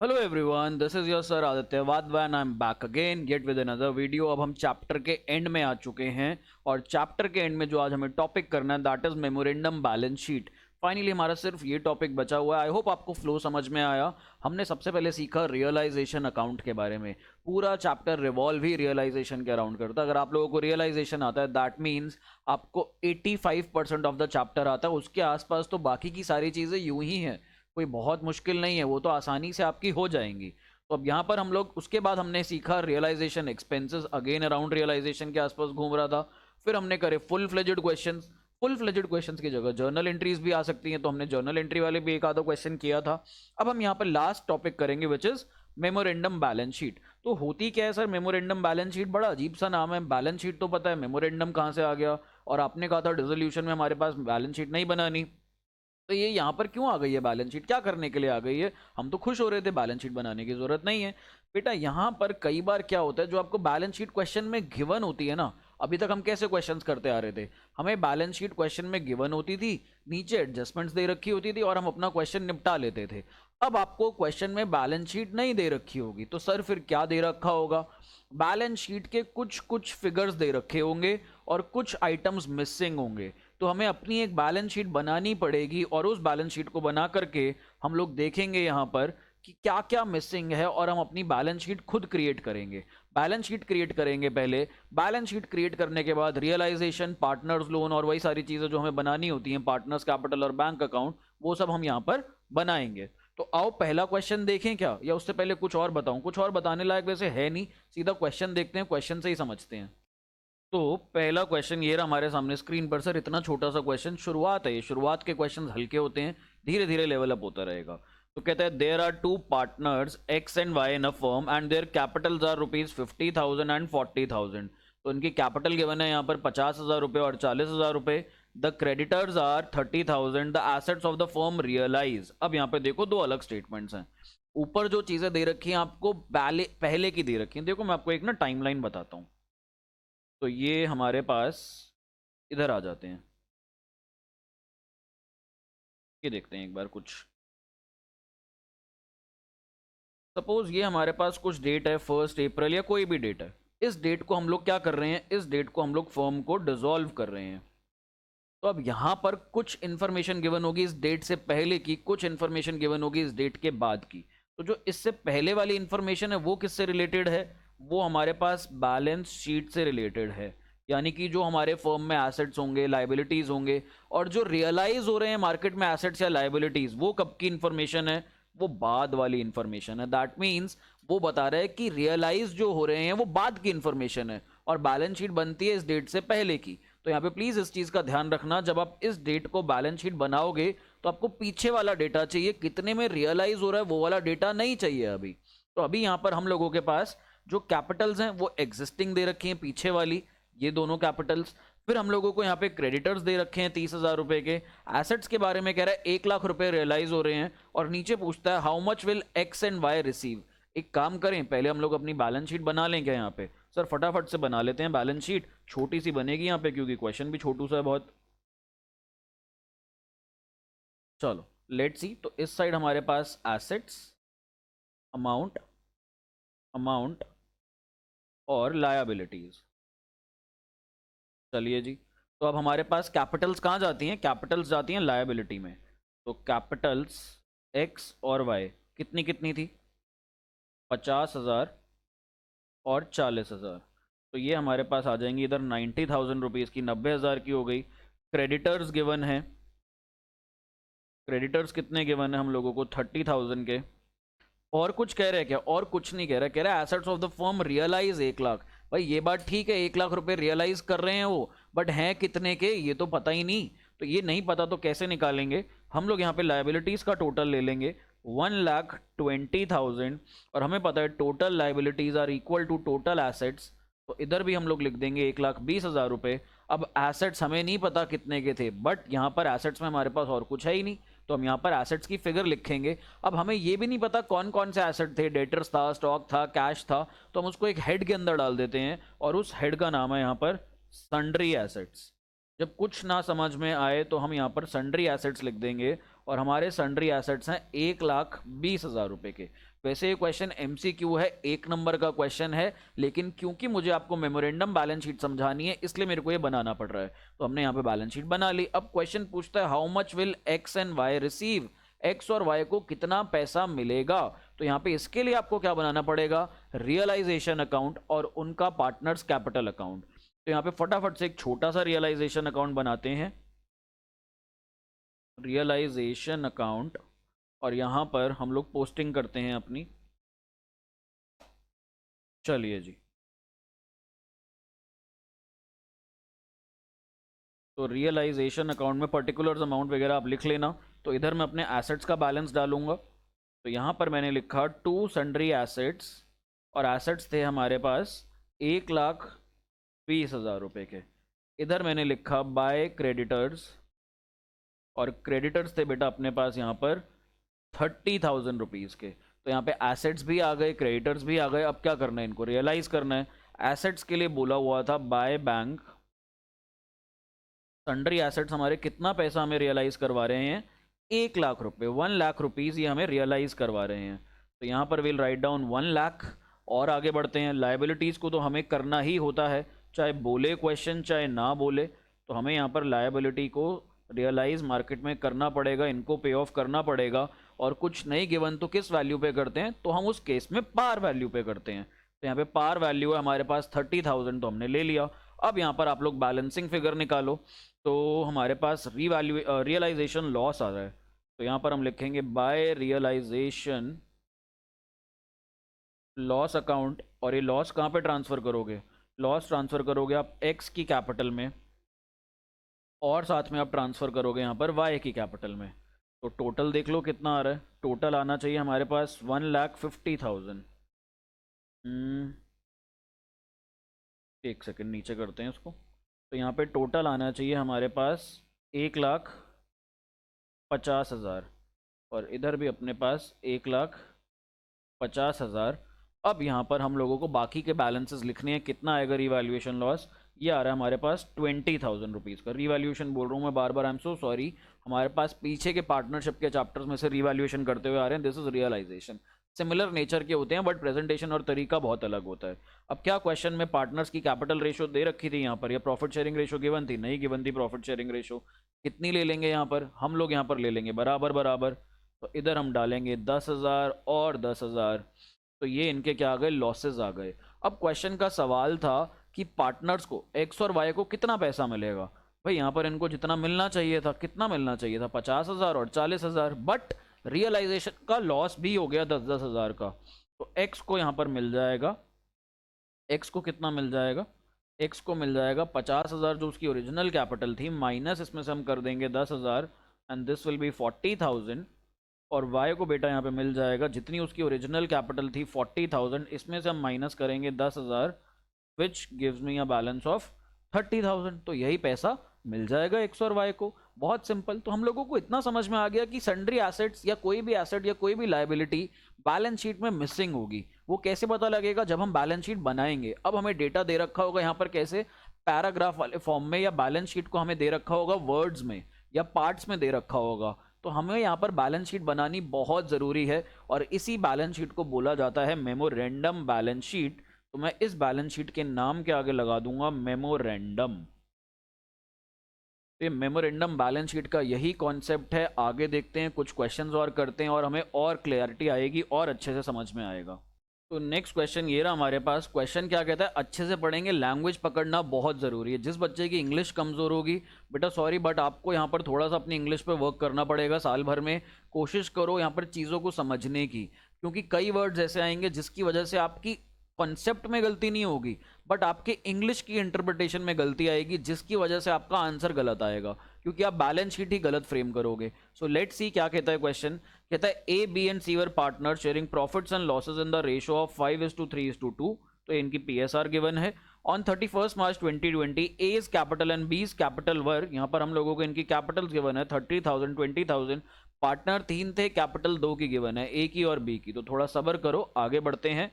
Hello everyone, this is your sir Aditya Wadhwa and I am back again get with another video. अब हम chapter के and में आ चुके हैं और चैप्टर के एंड में जो आज हमें टॉपिक करना है that is memorandum balance sheet. Finally हमारा सिर्फ ये टॉपिक बचा हुआ है। आई होप आपको फ्लो समझ में आया। हमने सबसे पहले सीखा रियलाइजेशन अकाउंट के बारे में। पूरा चैप्टर रिवॉल्व ही रियलाइजेशन के अराउंड करता है। अगर आप लोगों को रियलाइजेशन आता है दैट मीन्स आपको 85% ऑफ द चैप्टर आता है। उसके आसपास तो बाकी की सारी चीज़ें यूं ही हैं, कोई बहुत मुश्किल नहीं है, वो तो आसानी से आपकी हो जाएंगी। तो अब यहाँ पर हम लोग उसके बाद हमने सीखा realization expenses, again around realization के आसपास घूम रहा था। फिर हमने करे full fledged questions. Full fledged questions की जगह जर्नल एंट्रीज भी आ सकती हैं, तो हमने जर्नल एंट्री वाले भी एक आधा क्वेश्चन किया था। अब हम यहाँ पर लास्ट टॉपिक करेंगे which is memorandum balance sheet. तो होती क्या है सर मेमोरेंडम बैलेंस शीट? बड़ा अजीब सा नाम है। बैलेंस शीट तो पता है, मेमोरेंडम कहाँ से आ गया? और आपने कहा था डिसोल्यूशन में हमारे पास बैलेंस शीट नहीं बनानी, तो ये यहाँ पर क्यों आ गई है? बैलेंस शीट क्या करने के लिए आ गई है? हम तो खुश हो रहे थे, बैलेंस शीट बनाने की जरूरत नहीं है। बेटा यहाँ पर कई बार क्या होता है, जो आपको बैलेंस शीट क्वेश्चन में गिवन होती है ना, अभी तक हम कैसे क्वेश्चंस करते आ रहे थे? हमें बैलेंस शीट क्वेश्चन में गिवन होती थी, नीचे एडजस्टमेंट्स दे रखी होती थी और हम अपना क्वेश्चन निपटा लेते थे। अब आपको क्वेश्चन में बैलेंस शीट नहीं दे रखी होगी, तो सर फिर क्या दे रखा होगा? बैलेंस शीट के कुछ कुछ फिगर्स दे रखे होंगे और कुछ आइटम्स मिसिंग होंगे। तो हमें अपनी एक बैलेंस शीट बनानी पड़ेगी और उस बैलेंस शीट को बना करके हम लोग देखेंगे यहाँ पर कि क्या क्या मिसिंग है और हम अपनी बैलेंस शीट खुद क्रिएट करेंगे। बैलेंस शीट क्रिएट करेंगे पहले। बैलेंस शीट क्रिएट करने के बाद रियलाइजेशन, पार्टनर्स लोन और वही सारी चीज़ें जो हमें बनानी होती हैं, पार्टनर्स कैपिटल और बैंक अकाउंट, वो सब हम यहाँ पर बनाएंगे। तो आओ पहला क्वेश्चन देखें क्या, या उससे पहले कुछ और बताऊं? कुछ और बताने लायक वैसे है नहीं, सीधा क्वेश्चन देखते हैं, क्वेश्चन से ही समझते हैं। तो पहला क्वेश्चन ये रहा हमारे सामने स्क्रीन पर। सर इतना छोटा सा क्वेश्चन, शुरुआत है ये, शुरुआत के क्वेश्चन हल्के होते हैं, धीरे धीरे लेवल अप होता रहेगा। तो कहता है there are two partners X and Y in a firm and their capitals are ₹50,000 and 40,000। तो इनकी कैपिटल गिवन है यहाँ पर 50,000 रुपये और 40,000 रुपये। The creditors are 30,000, the assets of the firm realize. अब यहाँ पे देखो दो अलग स्टेटमेंट्स हैं। ऊपर जो चीजें दे रखी हैं आपको पहले की दे रखी हैं। देखो मैं आपको एक ना टाइमलाइन बताता हूँ। तो ये हमारे पास इधर आ जाते हैं, ये देखते हैं एक बार कुछ। सपोज ये हमारे पास कुछ डेट है, 1 अप्रैल या कोई भी डेट है। इस डेट को हम लोग क्या कर रहे हैं? इस डेट को हम लोग फर्म को डिसॉल्व कर रहे हैं। तो अब यहाँ पर कुछ इन्फॉर्मेशन गिवन होगी इस डेट से पहले की, कुछ इन्फॉर्मेशन गिवन होगी इस डेट के बाद की। तो जो इससे पहले वाली इन्फॉर्मेशन है वो किससे रिलेटेड है? वो हमारे पास बैलेंस शीट से रिलेटेड है। यानी कि जो हमारे फर्म में एसेट्स होंगे, लाइबिलिटीज होंगे, और जो रियलाइज हो रहे हैं मार्केट में एसेट्स या लाइबिलिटीज, वो कब की इंफॉर्मेशन है? वो बाद वाली इंफॉर्मेशन है। दैट मीन्स वो बता रहे हैं कि रियलाइज जो हो रहे हैं वो बाद की इंफॉर्मेशन है और बैलेंस शीट बनती है इस डेट से पहले की। तो यहाँ पे प्लीज इस चीज का ध्यान रखना, जब आप इस डेट को बैलेंस शीट बनाओगे तो आपको पीछे वाला डेटा चाहिए, कितने में रियलाइज हो रहा है वो वाला डेटा नहीं चाहिए अभी। तो अभी यहाँ पर हम लोगों के पास जो कैपिटल्स हैं वो एग्जिस्टिंग दे रखी हैं, पीछे वाली ये दोनों कैपिटल्स। फिर हम लोगों को यहाँ पे क्रेडिटर्स दे रखे हैं 30,000 रुपए के। एसेट्स के बारे में कह रहा है 1 लाख रुपए रियलाइज हो रहे हैं, और नीचे पूछता है how much will X and Y receive. एक काम करें, पहले हम लोग अपनी बैलेंस शीट बना लेंगे यहाँ पे। सर फटाफट से बना लेते हैं बैलेंस शीट, छोटी सी बनेगी यहाँ पे क्योंकि क्वेश्चन भी छोटू सा है बहुत। चलो लेट्स सी। तो इस साइड हमारे पास एसेट्स, अमाउंट, अमाउंट और लायबिलिटीज। चलिए जी। तो अब हमारे पास कैपिटल्स कहाँ जाती हैं? कैपिटल्स जाती हैं लायबिलिटी में। तो कैपिटल्स एक्स और वाई कितनी कितनी थी? 50,000 और 40,000। तो ये हमारे पास आ जाएंगी इधर 90,000 रुपीज़ की, 90,000 की हो गई। क्रेडिटर्स गिवन है, क्रेडिटर्स कितने गिवन है हम लोगों को? 30,000 के। और कुछ कह रहे हैं क्या? और कुछ नहीं कह रहा, कह रहा है assets of the firm realize 1 lakh. भाई ये बात ठीक है, 1 लाख रुपए रियलाइज कर रहे हैं वो, बट हैं कितने के ये तो पता ही नहीं। तो ये नहीं पता तो कैसे निकालेंगे? हम लोग यहाँ पे लाइबिलिटीज का टोटल ले लेंगे 1,20,000, और हमें पता है total liabilities are equal to total assets. तो इधर भी हम लोग लिख देंगे 1,20,000 रुपए। अब एसेट्स हमें नहीं पता कितने के थे, बट यहाँ पर एसेट्स में हमारे पास और कुछ है ही नहीं, तो हम यहाँ पर एसेट्स की फिगर लिखेंगे। अब हमें ये भी नहीं पता कौन कौन से एसेट थे, डेटर्स था, स्टॉक था, कैश था, तो हम उसको एक हेड के अंदर डाल देते हैं और उस हेड का नाम है यहाँ पर सन्ड्री एसेट्स। जब कुछ ना समझ में आए तो हम यहाँ पर सन्ड्री एसेट्स लिख देंगे और हमारे सन्ड्री एसेट्स हैं 1,20,000 रुपए के। वैसे ये क्वेश्चन एमसीक्यू है, 1 नंबर का क्वेश्चन है, लेकिन क्योंकि मुझे आपको मेमोरेंडम बैलेंस शीट समझानी है इसलिए मेरे को ये बनाना पड़ रहा है। तो हमने यहाँ पे बैलेंस शीट बना ली। अब क्वेश्चन पूछता है how much will X and Y receive, X और वाई को कितना पैसा मिलेगा। तो यहाँ पे इसके लिए आपको क्या बनाना पड़ेगा, रियलाइजेशन अकाउंट और उनका पार्टनर्स कैपिटल अकाउंट। तो यहाँ पे फटाफट से एक छोटा सा रियलाइजेशन अकाउंट बनाते हैं, रियलाइजेशन अकाउंट, और यहाँ पर हम लोग पोस्टिंग करते हैं अपनी। चलिए जी, तो रियलाइजेशन अकाउंट में पर्टिकुलर्स अमाउंट वगैरह आप लिख लेना। तो इधर मैं अपने एसेट्स का बैलेंस डालूंगा। तो यहाँ पर मैंने लिखा 2 सन्ड्री एसेट्स, और एसेट्स थे हमारे पास 1,20,000 रुपए के। इधर मैंने लिखा बाय क्रेडिटर्स, और क्रेडिटर्स थे बेटा अपने पास यहाँ पर 30,000 रुपीज़ के। तो यहाँ पे एसेट्स भी आ गए, क्रेडिटर्स भी आ गए। अब क्या करना है, इनको रियलाइज करना है। एसेट्स के लिए बोला हुआ था बाय बैंक, सन्ड्री एसेट्स हमारे कितना पैसा हमें रियलाइज करवा रहे हैं, 1,00,000 रुपये, 1,00,000 रुपीज़ ये हमें रियलाइज करवा रहे हैं। तो यहाँ पर विल राइट डाउन 1,00,000। और आगे बढ़ते हैं, लाइबिलिटीज़ को तो हमें करना ही होता है, चाहे बोले क्वेश्चन चाहे ना बोले। तो हमें यहाँ पर लाइबिलिटी को रियलाइज मार्केट में करना पड़ेगा, इनको पे ऑफ करना पड़ेगा। और कुछ नहीं गिवन तो किस वैल्यू पे करते हैं, तो हम उस केस में पार वैल्यू पे करते हैं। तो यहाँ पे पार वैल्यू है हमारे पास 30,000, तो हमने ले लिया। अब यहाँ पर आप लोग बैलेंसिंग फिगर निकालो। तो हमारे पास रियलाइजेशन लॉस आ रहा है। तो यहाँ पर हम लिखेंगे बाय रियलाइजेशन लॉस अकाउंट। और ये लॉस कहाँ पे ट्रांसफ़र करोगे, लॉस ट्रांसफ़र करोगे आप एक्स की कैपिटल में, और साथ में आप ट्रांसफ़र करोगे यहाँ पर वाई की कैपिटल में। तो टोटल देख लो कितना आ रहा है, टोटल आना चाहिए हमारे पास 1,50,000। एक सेकंड नीचे करते हैं इसको। तो यहाँ पे टोटल आना चाहिए हमारे पास 1,50,000, और इधर भी अपने पास 1,50,000। अब यहाँ पर हम लोगों को बाकी के बैलेंसेस लिखने हैं। कितना आएगा रिवैल्यूएशन लॉस, ये आ रहा है हमारे पास 20,000 रुपीज़ का। रिवैल्यूएशन बोल रहा हूँ मैं बार बार, आई एम सो सॉरी। हमारे पास पीछे के पार्टनरशिप के चैप्टर्स में से रिवैल्यूएशन करते हुए आ रहे हैं। This is realization, similar nature के होते हैं बट प्रेजेंटेशन और तरीका बहुत अलग होता है। अब क्या क्वेश्चन में पार्टनर्स की कैपिटल रेशो दे रखी थी यहाँ पर, या प्रॉफिट शेयरिंग रेशो गिवन थी, नहीं गिवन थी प्रॉफिट शेयरिंग रेशो। कितनी ले लेंगे यहाँ पर, हम लोग यहाँ पर ले लेंगे बराबर बराबर। तो इधर हम डालेंगे 10,000 और 10,000। तो ये इनके क्या आ गए, लॉसेस आ गए। अब क्वेश्चन का सवाल था कि पार्टनर्स को एक्स और वाई को कितना पैसा मिलेगा। भाई यहाँ पर इनको जितना मिलना चाहिए था, कितना मिलना चाहिए था, 50,000 और 40,000। बट रियलाइजेशन का लॉस भी हो गया 10,000 का। तो एक्स को यहाँ पर मिल जाएगा, एक्स को कितना मिल जाएगा, एक्स को मिल जाएगा 50,000 जो उसकी ओरिजिनल कैपिटल थी, माइनस इसमें से हम कर देंगे 10,000, एंड दिस विल बी 40,000। और वाई को बेटा यहाँ पे मिल जाएगा जितनी उसकी ओरिजिनल कैपिटल थी 40,000, इसमें से हम माइनस करेंगे 10,000, which gives me a balance of 30,000। तो यही पैसा मिल जाएगा एक्स और वाई को। बहुत सिंपल। तो हम लोगों को इतना समझ में आ गया कि सन्ड्री एसेट्स या कोई भी एसेट या कोई भी लायबिलिटी बैलेंस शीट में मिसिंग होगी। वो कैसे पता लगेगा, जब हम बैलेंस शीट बनाएंगे। अब हमें डेटा दे रखा होगा यहाँ पर कैसे, पैराग्राफ वाले फॉर्म में, या बैलेंस शीट को हमें दे रखा होगा वर्ड्स में या पार्ट्स में दे रखा होगा। तो हमें यहाँ पर बैलेंस शीट बनानी बहुत ज़रूरी है, और इसी बैलेंस शीट को बोला जाता है मेमोरेंडम बैलेंस शीट। तो मैं इस बैलेंस शीट के नाम के आगे लगा दूंगा मेमोरेंडम। तो ये मेमोरेंडम बैलेंस शीट का यही कॉन्सेप्ट है। आगे देखते हैं, कुछ क्वेश्चंस और करते हैं और हमें और क्लैरिटी आएगी और अच्छे से समझ में आएगा। तो नेक्स्ट क्वेश्चन ये रहा हमारे पास। क्वेश्चन क्या कहता है, अच्छे से पढ़ेंगे, लैंग्वेज पकड़ना बहुत ज़रूरी है। जिस बच्चे की इंग्लिश कमज़ोर होगी बेटा सॉरी, बट आपको यहाँ पर थोड़ा सा अपनी इंग्लिश पे वर्क करना पड़ेगा। साल भर में कोशिश करो यहाँ पर चीज़ों को समझने की, क्योंकि कई वर्ड्स ऐसे आएंगे जिसकी वजह से आपकी कॉन्सेप्ट में गलती नहीं होगी, बट आपके इंग्लिश की इंटरप्रिटेशन में गलती आएगी, जिसकी वजह से आपका आंसर गलत आएगा, क्योंकि आप बैलेंस शीट ही गलत फ्रेम करोगे। सो लेट्स सी क्या कहता है क्वेश्चन। कहता है A B and C were partner sharing profits and losses in the ratio of 5:3:2। तो इनकी पीएसआर गिवन है। On 31 March 2020 A is capital and B is capital were, यहाँ पर हम लोगों को इनकी कैपिटल्स गिवन है 30,000 20,000। पार्टनर 3 थे, कैपिटल 2 की गिवन है, ए की और बी की। तो थोड़ा सब्र करो, आगे बढ़ते हैं।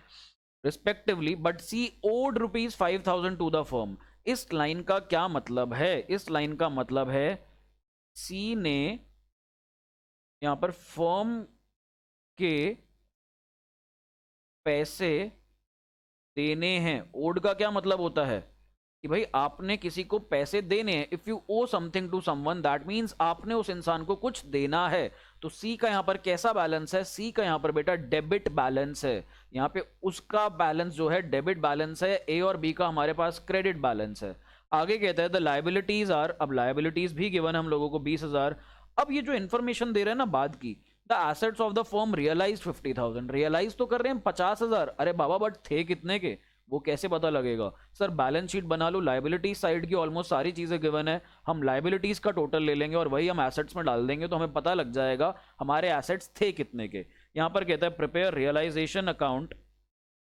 Respectively but C owed ₹5,000 to the firm. इस लाइन का क्या मतलब है? इस लाइन का मतलब है सी ने यहां पर फर्म के पैसे देने हैं। ओड का क्या मतलब होता है कि भाई आपने किसी को पैसे देने हैं। If you owe something to someone that means आपने उस इंसान को कुछ देना है। तो सी का यहां पर कैसा बैलेंस है? सी का यहां पर बेटा डेबिट बैलेंस है। यहां पे उसका बैलेंस जो है डेबिट बैलेंस है, ए और बी का हमारे पास क्रेडिट बैलेंस है। आगे कहता है द लाइबिलिटीज आर, अब लाइबिलिटीज भी गिवन है हम लोगों को 20,000। अब ये जो इन्फॉर्मेशन दे रहे हैं ना बाद की, the assets of the firm realize 50,000, realize तो कर रहे हैं 50,000, अरे बाबा बट थे कितने के वो कैसे पता लगेगा? सर बैलेंस शीट बना लो, लाइबिलिटीज साइड की ऑलमोस्ट सारी चीजें गिवन है, हम लाइबिलिटीज का टोटल ले लेंगे और वही हम एसेट्स में डाल देंगे तो हमें पता लग जाएगा हमारे एसेट्स थे कितने के। यहां पर कहता है prepare realization account,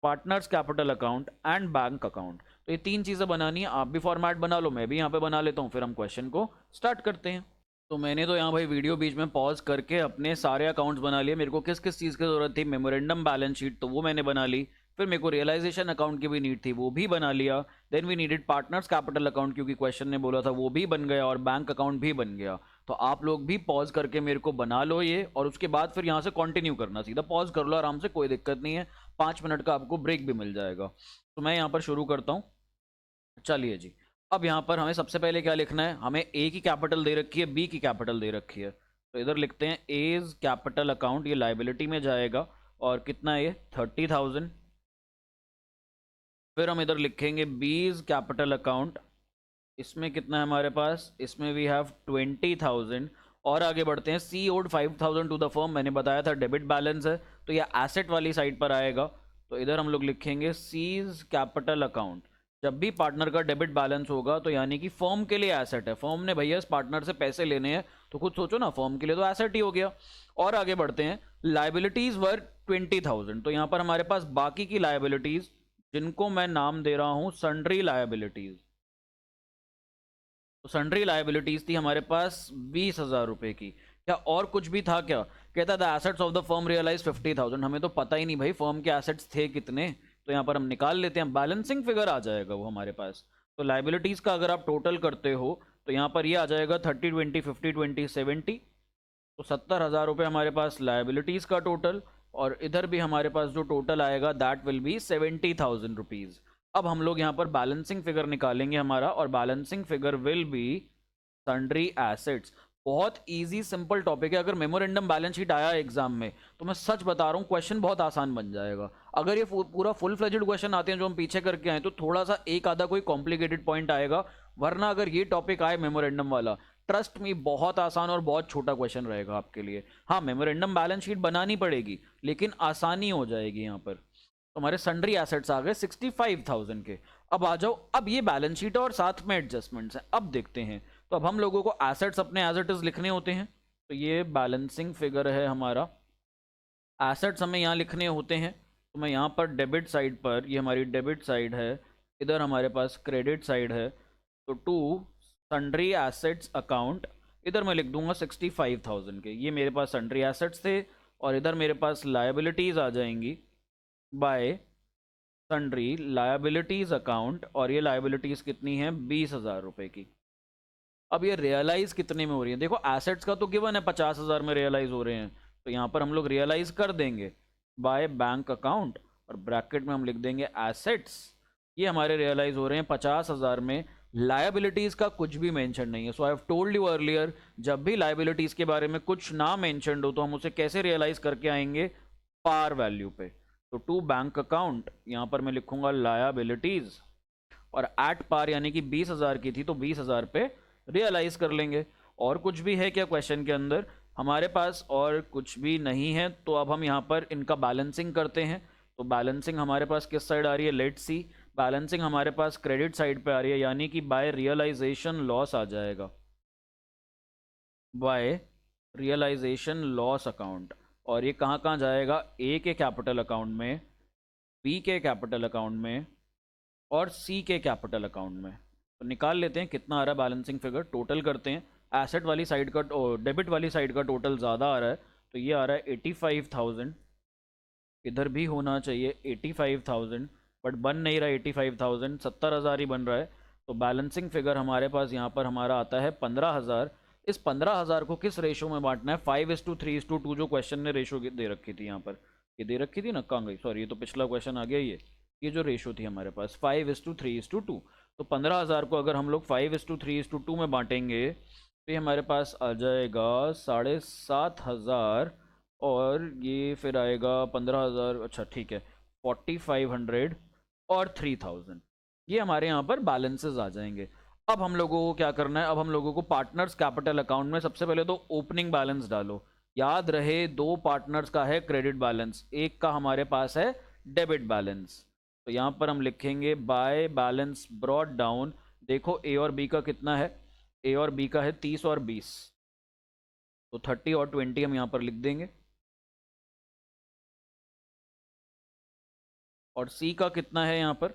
partners capital account and bank account. तो ये तीन चीजें बनानी है, आप भी फॉर्मेट बना लो, मैं भी यहाँ पे बना लेता हूँ, फिर हम क्वेश्चन को स्टार्ट करते हैं। तो मैंने तो यहाँ भाई वीडियो बीच में पॉज करके अपने सारे अकाउंट्स बना लिए। मेरे को किस किस चीज़ की ज़रूरत थी? मेमोरेंडम बैलेंस शीट, तो वो मैंने बना ली। फिर मेरे को रियलाइजेशन अकाउंट की भी नीड थी, वो भी बना लिया। Then we needed partners capital account, क्योंकि क्वेश्चन ने बोला था, वो भी बन गया। और बैंक अकाउंट भी बन गया। तो आप लोग भी पॉज करके मेरे को बना लो ये, और उसके बाद फिर यहाँ से कंटिन्यू करना। सीधा पॉज कर लो आराम से, कोई दिक्कत नहीं है। 5 मिनट का आपको ब्रेक भी मिल जाएगा। तो मैं यहाँ पर शुरू करता हूँ। चलिए जी, अब यहाँ पर हमें सबसे पहले क्या लिखना है? हमें ए की कैपिटल दे रखी है, बी की कैपिटल दे रखी है। तो इधर लिखते हैं एज कैपिटल अकाउंट, ये लाइबिलिटी में जाएगा। और कितना है ये? 30,000। फिर हम इधर लिखेंगे बीज कैपिटल अकाउंट, इसमें कितना है हमारे पास? इसमें वी हैव 20,000। और आगे बढ़ते हैं, सी ओड 5,000 टू द फर्म, मैंने बताया था डेबिट बैलेंस है, तो ये एसेट वाली साइड पर आएगा। तो इधर हम लोग लिखेंगे सीज कैपिटल अकाउंट। जब भी पार्टनर का डेबिट बैलेंस होगा तो यानी कि फर्म के लिए एसेट है, फर्म ने भैया इस पार्टनर से पैसे लेने हैं, तो खुद सोचो ना, फर्म के लिए तो एसेट ही हो गया। और आगे बढ़ते हैं, लाइबिलिटीज वर 20,000, तो यहाँ पर हमारे पास बाकी की लाइबिलिटीज, जिनको मैं नाम दे रहा हूं सन्ड्री लाइबिलिटीज। तो सन्ड्री लाइबिलिटीज थी हमारे पास 20,000 रुपए की। क्या और कुछ भी था क्या? कहता था assets of the firm realize 50,000। हमें तो पता ही नहीं भाई फर्म के एसेट्स थे कितने, तो यहाँ पर हम निकाल लेते हैं, बैलेंसिंग फिगर आ जाएगा वो हमारे पास। तो लाइबिलिटीज का अगर आप टोटल करते हो तो यहाँ पर ये आ जाएगा 30, 20, 50, 20, 70। तो 70,000 रुपये हमारे पास लाइबिलिटीज का टोटल, और इधर भी हमारे पास जो टोटल आएगा दैट विल बी 70,000 रुपीज। अब हम लोग यहाँ पर बैलेंसिंग फिगर निकालेंगे हमारा, और balancing figure will be sundry assets. बहुत इजी सिंपल टॉपिक है। अगर मेमोरेंडम बैलेंस शीट आया एग्जाम में तो मैं सच बता रहा हूँ क्वेश्चन बहुत आसान बन जाएगा। अगर ये पूरा फुल फ्लेजेड क्वेश्चन आते हैं जो हम पीछे करके आए तो थोड़ा सा एक आधा कोई कॉम्प्लिकेटेड पॉइंट आएगा, वरना अगर ये टॉपिक आए मेमोरेंडम वाला, ट्रस्ट मी बहुत आसान और बहुत छोटा क्वेश्चन रहेगा आपके लिए। हाँ, मेमोरेंडम बैलेंस शीट बनानी पड़ेगी लेकिन आसानी हो जाएगी यहाँ पर। तो हमारे सन्ड्री एसेट्स आ गए 65,000 के। अब आ जाओ, अब ये बैलेंस शीट और साथ में एडजस्टमेंट्स हैं, अब देखते हैं। तो अब हम लोगों को एसेट्स अपने एज इट इज लिखने होते हैं। तो ये बैलेंसिंग फिगर है हमारा, एसेट्स हमें यहाँ लिखने होते हैं। तो मैं यहाँ पर डेबिट साइड पर, ये हमारी डेबिट साइड है, इधर हमारे पास क्रेडिट साइड है। तो टू सन्ड्री एसेट्स अकाउंट, इधर मैं लिख दूंगा 65,000 के, ये मेरे पास सन्ड्री एसेट्स थे। और इधर मेरे पास लायबिलिटीज़ आ जाएंगी बाय सन्ड्री लायबिलिटीज़ अकाउंट, और ये लायबिलिटीज़ कितनी है? 20,000 रुपये की। अब ये रियलाइज कितने में हो रही है? देखो एसेट्स का तो गिवन है 50,000 में रियलाइज हो रहे हैं, तो यहाँ पर हम लोग रियलाइज कर देंगे बाय बैंक अकाउंट, और ब्रैकेट में हम लिख देंगे एसेट्स। ये हमारे रियलाइज हो रहे हैं 50,000 में। लायबिलिटीज का कुछ भी मेंशन नहीं है। So I have told you earlier, जब भी लायबिलिटीज के बारे में कुछ ना मेंशन हो तो हम उसे कैसे रियलाइज करके आएंगे? पार वैल्यू पे। तो टू बैंक अकाउंट, यहाँ पर मैं लिखूंगा लायबिलिटीज, और एट पार यानी कि 20,000 की थी तो 20,000 पे रियलाइज कर लेंगे। और कुछ भी है क्या क्वेश्चन के अंदर? हमारे पास और कुछ भी नहीं है। तो अब हम यहाँ पर इनका बैलेंसिंग करते हैं। तो बैलेंसिंग हमारे पास किस साइड आ रही है? लेट्स सी, बैलेंसिंग हमारे पास क्रेडिट साइड पे आ रही है, यानी कि बाय रियलाइजेशन लॉस आ जाएगा, बाय रियलाइजेशन लॉस अकाउंट। और ये कहाँ कहाँ जाएगा? ए के कैपिटल अकाउंट में, बी के कैपिटल अकाउंट में, और सी के कैपिटल अकाउंट में। तो निकाल लेते हैं कितना आ रहा है बैलेंसिंग फिगर, टोटल करते हैं। एसेट वाली साइड का, डेबिट वाली साइड का टोटल ज़्यादा आ रहा है, तो ये आ रहा है 85,000। इधर भी होना चाहिए 85,000, बट बन नहीं रहा 85,000, 70,000 ही बन रहा है। तो बैलेंसिंग फिगर हमारे पास यहाँ पर हमारा आता है 15,000। इस 15,000 को किस रेशो में बांटना है? 5:3:2 जो क्वेश्चन ने रेशो दे रखी थी यहाँ पर, ये दे रखी थी ना, कहाँ गई, सॉरी ये तो पिछला क्वेश्चन आ गया। ये जो रेशो थी हमारे पास 5:3:2, तो 15,000 को अगर हम लोग 5:3:2 में बांटेंगे तो ये हमारे पास आ जाएगा 7,500, और ये फिर आएगा 15,000, अच्छा ठीक है, 4,500 और 3,000, ये हमारे यहाँ पर बैलेंसेस आ जाएंगे। अब हम लोगों को क्या करना है? अब हम लोगों को पार्टनर्स कैपिटल अकाउंट में सबसे पहले तो ओपनिंग बैलेंस डालो। याद रहे 2 पार्टनर्स का है क्रेडिट बैलेंस, एक का हमारे पास है डेबिट बैलेंस। तो यहाँ पर हम लिखेंगे बाय बैलेंस ब्रॉट डाउन। देखो ए और बी का कितना है? ए और बी का है 30 और 20, तो 30 और 20 हम यहाँ पर लिख देंगे। और सी का कितना है यहाँ पर?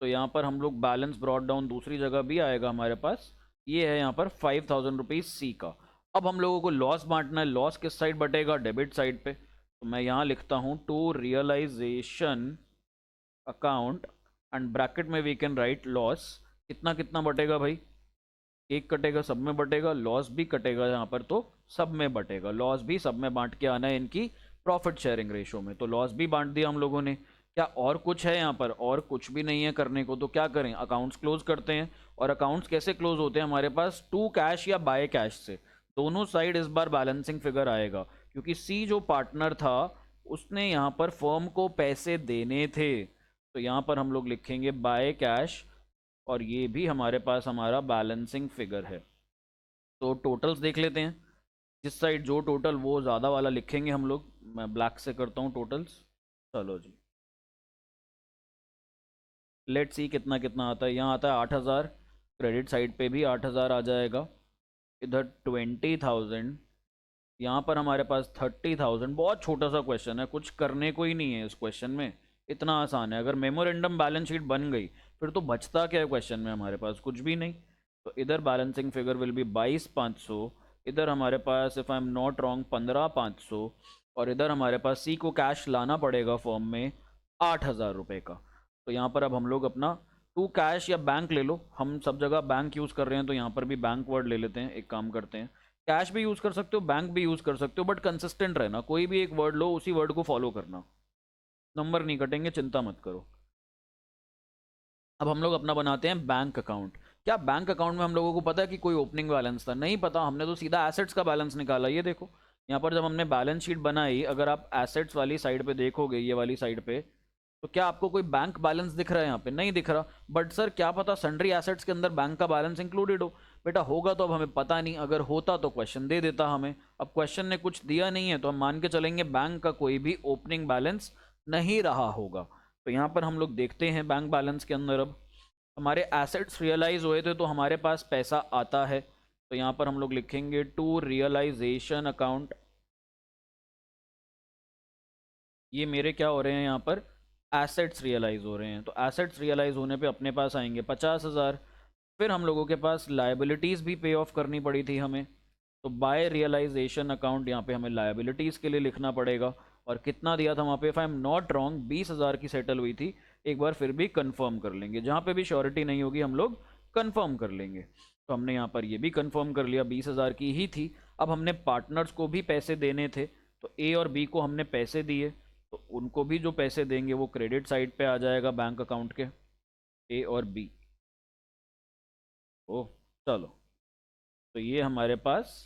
तो यहाँ पर हम लोग बैलेंस ब्रॉट डाउन दूसरी जगह भी आएगा हमारे पास, ये है यहाँ पर 5,000 रुपीज़ सी का। अब हम लोगों को लॉस बांटना है। लॉस किस साइड बटेगा? डेबिट साइड पे। तो मैं यहाँ लिखता हूँ to realization account and bracket में वी कैन राइट लॉस। कितना कितना बटेगा भाई? एक कटेगा सब में बटेगा, लॉस भी कटेगा यहाँ पर तो सब में बटेगा। लॉस भी सब में बांट के आना है इनकी प्रॉफिट शेयरिंग रेशो में। तो लॉस भी बांट दिया हम लोगों ने। क्या और कुछ है यहाँ पर? और कुछ भी नहीं है करने को, तो क्या करें? अकाउंट्स क्लोज करते हैं। और अकाउंट्स कैसे क्लोज होते हैं हमारे पास? टू कैश या बाय कैश से। दोनों साइड इस बार बैलेंसिंग फिगर आएगा, क्योंकि सी जो पार्टनर था उसने यहाँ पर फर्म को पैसे देने थे, तो यहाँ पर हम लोग लिखेंगे बाय कैश, और ये भी हमारे पास हमारा बैलेंसिंग फिगर है। तो टोटल्स देख लेते हैं। जिस साइड जो टोटल वो ज़्यादा वाला लिखेंगे हम लोग। मैं ब्लैक से करता हूँ टोटल्स। चलो जी, लेट सी कितना कितना आता है। यहाँ आता है 8,000, क्रेडिट साइड पे भी 8,000 आ जाएगा। इधर 20,000, यहाँ पर हमारे पास 30,000। बहुत छोटा सा क्वेश्चन है, कुछ करने को ही नहीं है इस क्वेश्चन में, इतना आसान है। अगर मेमोरेंडम बैलेंस शीट बन गई फिर तो बचता क्या है क्वेश्चन में? हमारे पास कुछ भी नहीं। तो इधर बैलेंसिंग फिगर विल बी 22,500, इधर हमारे पास if I am not wrong 15,500, और इधर हमारे पास सी को कैश लाना पड़ेगा फॉर्म में 8,000 रुपये का। तो यहाँ पर अब हम लोग अपना टू कैश या बैंक ले लो, हम सब जगह बैंक यूज़ कर रहे हैं तो यहाँ पर भी बैंक वर्ड ले लेते हैं। एक काम करते हैं, कैश भी यूज़ कर सकते हो, बैंक भी यूज़ कर सकते हो, बट कंसिस्टेंट रहना। कोई भी एक वर्ड लो, उसी वर्ड को फॉलो करना, नंबर नहीं कटेंगे, चिंता मत करो। अब हम लोग अपना बनाते हैं बैंक अकाउंट। क्या बैंक अकाउंट में हम लोगों को पता है कि कोई ओपनिंग बैलेंस था? नहीं पता, हमने तो सीधा एसेट्स का बैलेंस निकाला। ये देखो यहाँ पर जब हमने बैलेंस शीट बनाई, अगर आप एसेट्स वाली साइड पे देखोगे, ये वाली साइड पे, तो क्या आपको कोई बैंक बैलेंस दिख रहा है? यहाँ पे नहीं दिख रहा। बट सर क्या पता सन्ड्री एसेट्स के अंदर बैंक का बैलेंस इंक्लूडेड हो। बेटा होगा तो अब हमें पता नहीं, अगर होता तो क्वेश्चन दे देता हमें। अब क्वेश्चन ने कुछ दिया नहीं है तो हम मान के चलेंगे बैंक का कोई भी ओपनिंग बैलेंस नहीं रहा होगा। तो यहाँ पर हम लोग देखते हैं बैंक बैलेंस के अंदर अब हमारे एसेट्स रियलाइज हुए थे तो हमारे पास पैसा आता है। तो यहाँ पर हम लोग लिखेंगे टू रियलाइजेशन अकाउंट। ये मेरे क्या हो रहे हैं? यहाँ पर एसेट्स रियलाइज हो रहे हैं। तो एसेट्स रियलाइज होने पे अपने पास आएंगे 50,000। फिर हम लोगों के पास लायबिलिटीज़ भी पे ऑफ करनी पड़ी थी हमें, तो बाय रियलाइजेशन अकाउंट यहाँ पे हमें लायबिलिटीज़ के लिए लिखना पड़ेगा। और कितना दिया था वहाँ पे? If I am not wrong 20,000 की सेटल हुई थी। एक बार फिर भी कंफर्म कर लेंगे, जहाँ पे भी श्योरिटी नहीं होगी हम लोग कंफर्म कर लेंगे। तो हमने यहाँ पर ये भी कंफर्म कर लिया, 20,000 की ही थी। अब हमने पार्टनर्स को भी पैसे देने थे, तो ए और बी को हमने पैसे दिए, तो उनको भी जो पैसे देंगे वो क्रेडिट साइड पे आ जाएगा बैंक अकाउंट के, ए और बी। ओ चलो, तो ये हमारे पास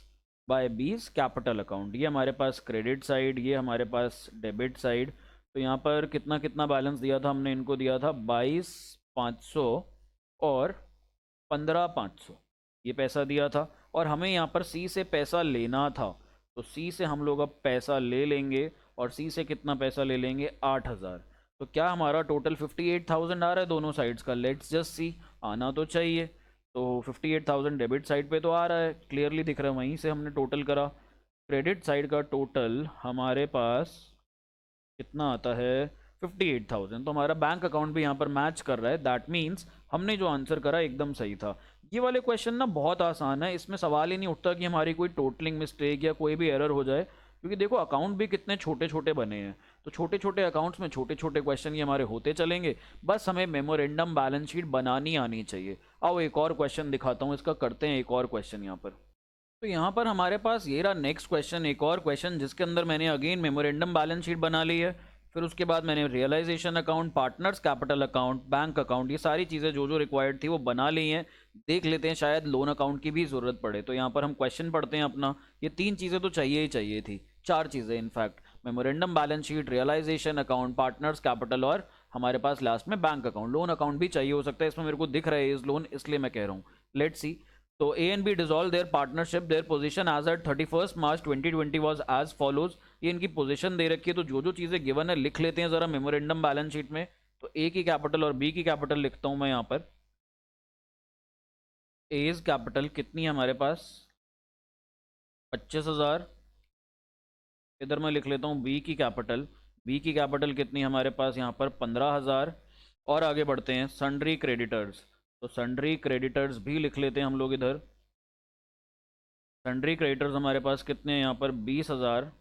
बाय बीस कैपिटल अकाउंट, ये हमारे पास क्रेडिट साइड, ये हमारे पास डेबिट साइड। तो यहाँ पर कितना कितना बैलेंस दिया था हमने? इनको दिया था 22,500 और 15,500, ये पैसा दिया था। और हमें यहाँ पर सी से पैसा लेना था, तो सी से हम लोग अब पैसा ले लेंगे। और सी से कितना पैसा ले लेंगे? 8,000। तो क्या हमारा टोटल 58,000 आ रहा है दोनों साइड्स का? लेट्स जस्ट सी, आना तो चाहिए। तो 58,000 डेबिट साइड पे तो आ रहा है, क्लियरली दिख रहा है, वहीं से हमने टोटल करा। क्रेडिट साइड का टोटल हमारे पास कितना आता है? 58,000। तो हमारा बैंक अकाउंट भी यहाँ पर मैच कर रहा है। दैट मीन्स हमने जो आंसर करा एकदम सही था। ये वाले क्वेश्चन ना बहुत आसान है, इसमें सवाल ही नहीं उठता कि हमारी कोई टोटलिंग मिस्टेक या कोई भी एरर हो जाए। क्योंकि देखो अकाउंट भी कितने छोटे छोटे बने हैं, तो छोटे छोटे अकाउंट्स में छोटे छोटे क्वेश्चन ये हमारे होते चलेंगे। बस हमें मेमोरेंडम बैलेंस शीट बनानी आनी चाहिए। आओ एक और क्वेश्चन दिखाता हूँ इसका, करते हैं एक और क्वेश्चन यहाँ पर। तो यहाँ पर हमारे पास ये रहा नेक्स्ट क्वेश्चन, एक और क्वेश्चन जिसके अंदर मैंने अगेन मेमोरेंडम बैलेंस शीट बना ली है। फिर उसके बाद मैंने realization account, partners capital account, bank account, ये सारी चीज़ें जो जो रिक्वायर्ड थी वो बना ली हैं। देख लेते हैं शायद लोन अकाउंट की भी ज़रूरत पड़े, तो यहाँ पर हम क्वेश्चन पढ़ते हैं अपना। ये 3 चीज़ें तो चाहिए ही चाहिए थी, 4 चीज़ें in fact, memorandum balance sheet, realization account, partners capital और हमारे पास लास्ट में बैंक अकाउंट। लोन अकाउंट भी चाहिए हो सकता है, इसमें मेरे को दिख रहा है इस लोन, इसलिए मैं कह रहा हूँ। Let's see. तो A and B dissolve their partnership, their position as at 31 March 2020 was as follows. ये इनकी पोजीशन दे रखी है, तो जो जो चीज़ें गिवन है लिख लेते हैं ज़रा मेमोरेंडम बैलेंस शीट में। तो ए की कैपिटल और बी की कैपिटल लिखता हूँ मैं यहाँ पर। एज कैपिटल कितनी है हमारे पास, 25,000। इधर मैं लिख लेता हूँ बी की कैपिटल, बी की कैपिटल कितनी हमारे पास यहाँ पर 15,000। और आगे बढ़ते हैं सन्ड्री क्रेडिटर्स, तो सन्ड्री क्रेडिटर्स भी लिख लेते हैं हम लोग इधर। सन्ड्री क्रेडिटर्स हमारे पास कितने हैं यहाँ पर 20,000।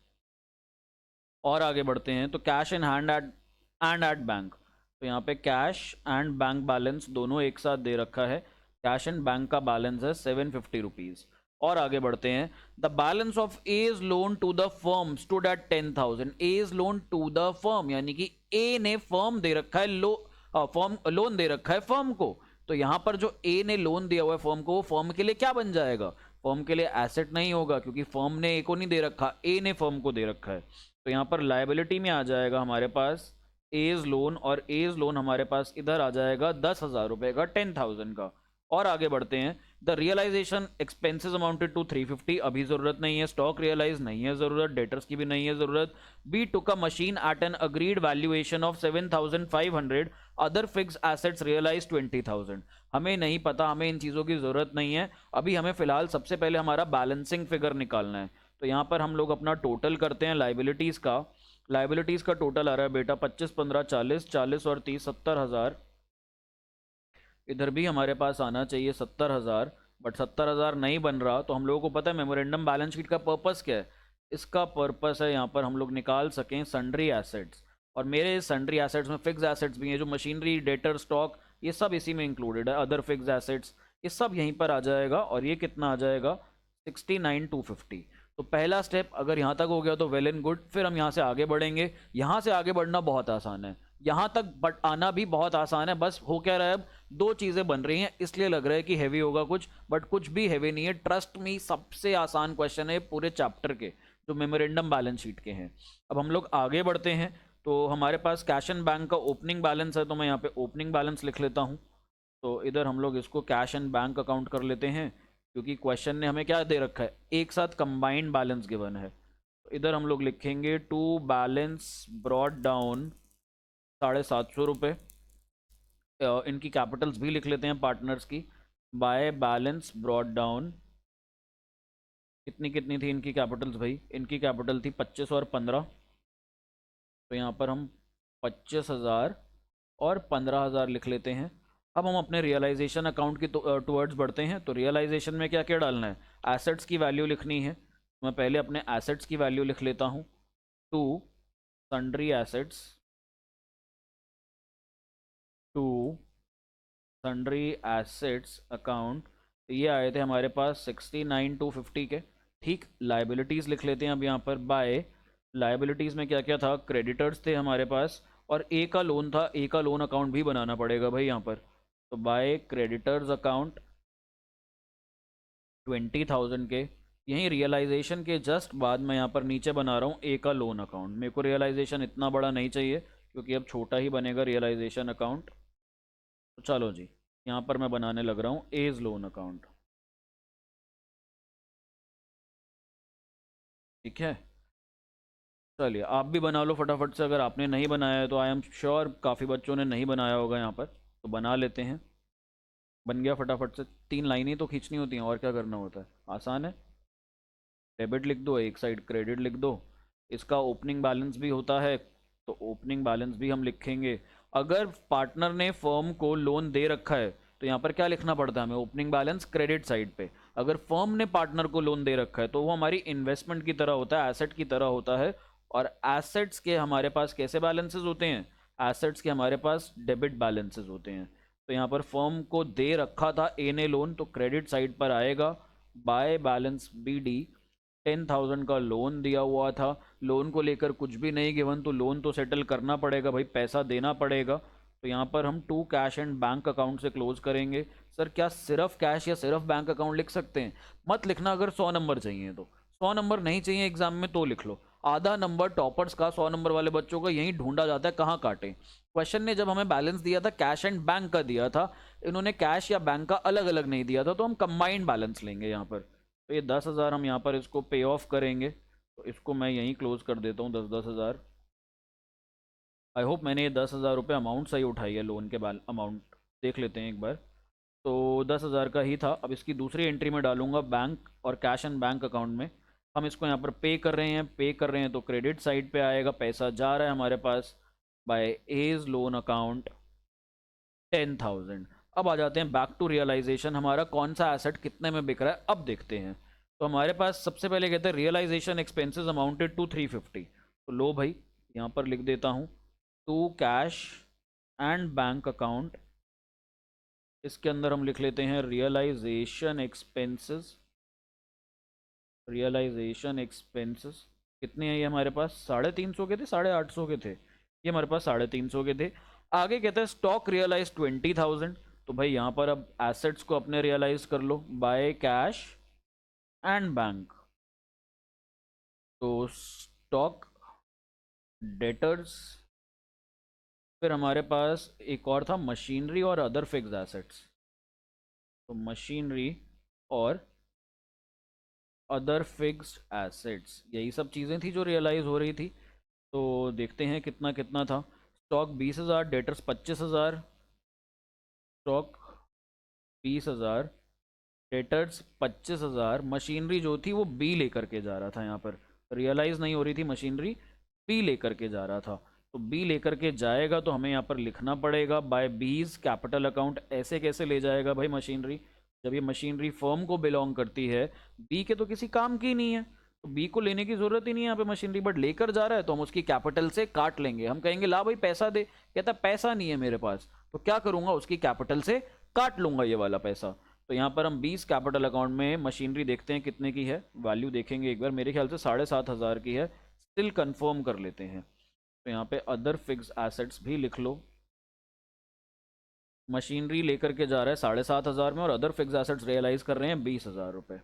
और आगे बढ़ते हैं तो cash in hand at bank, तो यहाँ पे कैश एंड बैंक बैलेंस दोनों एक साथ दे रखा है। कैश एंड बैंक का बैलेंस है 750 रुपीज़। और आगे बढ़ते हैं, the balance of A's loan to the firm stood at 10,000। A's loan to the firm यानी कि ए ने फर्म दे रखा है, फर्म लोन दे रखा है फर्म को। तो यहाँ पर जो ए ने लोन दिया हुआ है फर्म को, वो फर्म के लिए क्या बन जाएगा, फर्म के लिए एसेट नहीं होगा, क्योंकि फर्म ने ए को नहीं दे रखा, ए ने फर्म को दे रखा है। तो यहाँ पर लायबिलिटी में आ जाएगा हमारे पास एज लोन, और एज लोन हमारे पास इधर आ जाएगा 10,000 रुपए का, 10,000 का। और आगे बढ़ते हैं, the realization expenses amounted to 350, अभी जरूरत नहीं है, स्टॉक रियलाइज नहीं है जरूरत, डेटर्स की भी नहीं है जरूरत। B took a machine at an agreed valuation of 7,500, other fixed assets realize 20,000। हमें नहीं पता, हमें इन चीज़ों की जरूरत नहीं है अभी, हमें फिलहाल सबसे पहले हमारा बैलेंसिंग फिगर निकालना है। तो यहाँ पर हम लोग अपना टोटल करते हैं लाइबिलिटीज़ का। लाइबिलिटीज़ का टोटल आ रहा है बेटा 25, 15, 40, 40 और 30, 70,000। इधर भी हमारे पास आना चाहिए 70,000, बट 70,000 नहीं बन रहा। तो हम लोगों को पता है मेमोरेंडम बैलेंस शीट का पर्पस क्या है, इसका पर्पस है यहाँ पर हम लोग निकाल सकें सन्ड्री एसेट्स। और मेरे सन्ड्री एसेट्स में फिक्स एसेट्स भी हैं, जो मशीनरी, डेटर, स्टॉक, ये सब इसी में इंक्लूडेड है। अदर फिक्स एसेट्स ये सब यहीं पर आ जाएगा, और ये कितना आ जाएगा 69,250। तो पहला स्टेप अगर यहाँ तक हो गया तो वेल एंड गुड। फिर हम यहाँ से आगे बढ़ेंगे, यहाँ से आगे बढ़ना बहुत आसान है, यहाँ तक बट आना भी बहुत आसान है। बस हो क्या रहा है, अब 2 चीज़ें बन रही हैं, इसलिए लग रहा है कि हैवी होगा कुछ, बट कुछ भी हैवी नहीं है, ट्रस्ट मी। सबसे आसान क्वेश्चन है पूरे चैप्टर के जो मेमोरेंडम बैलेंस शीट के हैं। अब हम लोग आगे बढ़ते हैं, तो हमारे पास कैश एंड बैंक का ओपनिंग बैलेंस है, तो मैं यहाँ पे ओपनिंग बैलेंस लिख लेता हूँ। तो इधर हम लोग इसको कैश एंड बैंक अकाउंट कर लेते हैं, क्योंकि क्वेश्चन ने हमें क्या दे रखा है, एक साथ कंबाइंड बैलेंस गिवन है। तो इधर हम लोग लिखेंगे टू बैलेंस ब्रॉट डाउन 750 रुपये। इनकी कैपिटल्स भी लिख लेते हैं पार्टनर्स की, बाय बैलेंस ब्रॉट डाउन। कितनी कितनी थी इनकी कैपिटल्स भाई, इनकी कैपिटल थी 25 और 15, तो यहाँ पर हम 25,000 और 15,000 लिख लेते हैं। अब हम अपने रियलाइजेशन अकाउंट की टुवर्ड्स बढ़ते हैं। तो रियलाइजेशन में क्या क्या डालना है, एसेट्स की वैल्यू लिखनी है। मैं पहले अपने एसेट्स की वैल्यू लिख लेता हूँ, to sundry assets, to sundry assets account, ये आए थे हमारे पास 69,250 के। ठीक, लाइबिलिटीज़ लिख लेते हैं अब यहाँ पर। बाय लाइबिलिटीज़ में क्या क्या था, क्रेडिटर्स थे हमारे पास, और ए का लोन था, ए का लोन अकाउंट भी बनाना पड़ेगा भाई यहाँ पर। तो बाय क्रेडिटर्स अकाउंट 20,000 के। यहीं रियलाइजेशन के जस्ट बाद मैं यहाँ पर नीचे बना रहा हूँ ए का लोन अकाउंट। मेरे को रियलाइजेशन इतना बड़ा नहीं चाहिए, क्योंकि अब छोटा ही बनेगा रियलाइजेशन अकाउंट। तो चलो जी, यहाँ पर मैं बनाने लग रहा हूँ एज लोन अकाउंट। ठीक है, चलिए आप भी बना लो फटाफट से। अगर आपने नहीं बनाया है तो आई एम श्योर काफ़ी बच्चों ने नहीं बनाया होगा यहाँ पर, तो बना लेते हैं। बन गया फटाफट से, 3 लाइनें तो खींचनी होती हैं, और क्या करना होता है, आसान है। डेबिट लिख दो, एक साइड क्रेडिट लिख दो। इसका ओपनिंग बैलेंस भी होता है, तो ओपनिंग बैलेंस भी हम लिखेंगे। अगर पार्टनर ने फर्म को लोन दे रखा है तो यहाँ पर क्या लिखना पड़ता है हमें, ओपनिंग बैलेंस क्रेडिट साइड पे। अगर फर्म ने पार्टनर को लोन दे रखा है तो वो हमारी इन्वेस्टमेंट की तरह होता है, एसेट की तरह होता है। और एसेट्स के हमारे पास कैसे बैलेंसेस होते हैं, एसेट्स के हमारे पास डेबिट बैलेंसेस होते हैं। तो यहाँ पर फर्म को दे रखा था ए ने लोन, तो क्रेडिट साइड पर आएगा बाय बैलेंस BD। 10,000 का लोन दिया हुआ था, लोन को लेकर कुछ भी नहीं गिवन, तो लोन तो सेटल करना पड़ेगा भाई, पैसा देना पड़ेगा। तो यहाँ पर हम to cash and bank account से क्लोज करेंगे। सर क्या सिर्फ कैश या सिर्फ बैंक अकाउंट लिख सकते हैं? मत लिखना, अगर 100 नंबर चाहिए तो। 100 नंबर नहीं चाहिए एग्जाम में तो लिख लो। आधा नंबर टॉपर्स का 100 नंबर वाले बच्चों का यही ढूंढा जाता है, कहाँ काटे। क्वेश्चन ने जब हमें बैलेंस दिया था कैश एंड बैंक का दिया था, इन्होंने कैश या बैंक का अलग अलग नहीं दिया था, तो हम कंबाइंड बैलेंस लेंगे यहाँ पर। तो ये 10,000 हम यहाँ पर इसको पे ऑफ करेंगे, तो इसको मैं यहीं क्लोज कर देता हूँ 10,000। आई होप मैंने ये 10,000 रुपये अमाउंट सही उठाई है, लोन के अमाउंट देख लेते हैं एक बार। तो 10,000 का ही था। अब इसकी दूसरी एंट्री में डालूंगा बैंक और कैश एंड बैंक अकाउंट में। हम इसको यहाँ पर पे कर रहे हैं तो क्रेडिट साइड पे आएगा, पैसा जा रहा है हमारे पास बाय एज लोन अकाउंट 10,000। अब आ जाते हैं बैक टू रियलाइजेशन, हमारा कौन सा एसेट कितने में बिक रहा है अब देखते हैं। तो हमारे पास सबसे पहले कहते हैं रियलाइजेशन एक्सपेंसेस अमाउंटेड टू 350। तो लो भाई यहाँ पर लिख देता हूँ to cash and bank account, इसके अंदर हम लिख लेते हैं रियलाइजेशन एक्सपेंसेस। रियलाइजेशन एक्सपेंसेस कितने हैं ये हमारे पास, 350 के थे, 850 के थे, ये हमारे पास 350 के थे। आगे कहते हैं स्टॉक रियलाइज 20,000। तो भाई यहाँ पर अब एसेट्स को अपने रियलाइज कर लो बाय कैश एंड बैंक। तो स्टॉक, डेटर्स, फिर हमारे पास एक और था मशीनरी और अदर फिक्स्ड एसेट्स। तो मशीनरी और अदर फिक्स्ड एसेट्स, यही सब चीज़ें थी जो रियलाइज हो रही थी। तो देखते हैं कितना कितना था। Stock 20,000, debtors 25,000, stock 20,000, debtors 25,000। Machinery जो थी वो बी लेकर के जा रहा था, यहाँ पर रियलाइज नहीं हो रही थी मशीनरी, बी लेकर के जा रहा था। तो बी लेकर के जाएगा तो हमें यहाँ पर लिखना पड़ेगा बाय बीज कैपिटल अकाउंट। ऐसे कैसे ले जाएगा भाई मशीनरी, जब ये मशीनरी फर्म को बिलोंग करती है, बी के तो किसी काम की नहीं है, तो बी को लेने की जरूरत ही नहीं है यहाँ पे मशीनरी, बट लेकर जा रहा है तो हम उसकी कैपिटल से काट लेंगे। हम कहेंगे ला भाई पैसा दे, कहता पैसा नहीं है मेरे पास, तो क्या करूंगा उसकी कैपिटल से काट लूंगा ये वाला पैसा। तो यहाँ पर हम 20 कैपिटल अकाउंट में मशीनरी देखते हैं कितने की है, वैल्यू देखेंगे एक बार, मेरे ख्याल से 7,500 की है, स्टिल कंफर्म कर लेते हैं। तो यहाँ पे अदर फिक्स्ड एसेट्स भी लिख लो, मशीनरी लेकर के जा रहा है 7,500 में और अदर फिक्स्ड एसेट्स रियलाइज कर रहे हैं 20,000 रुपये।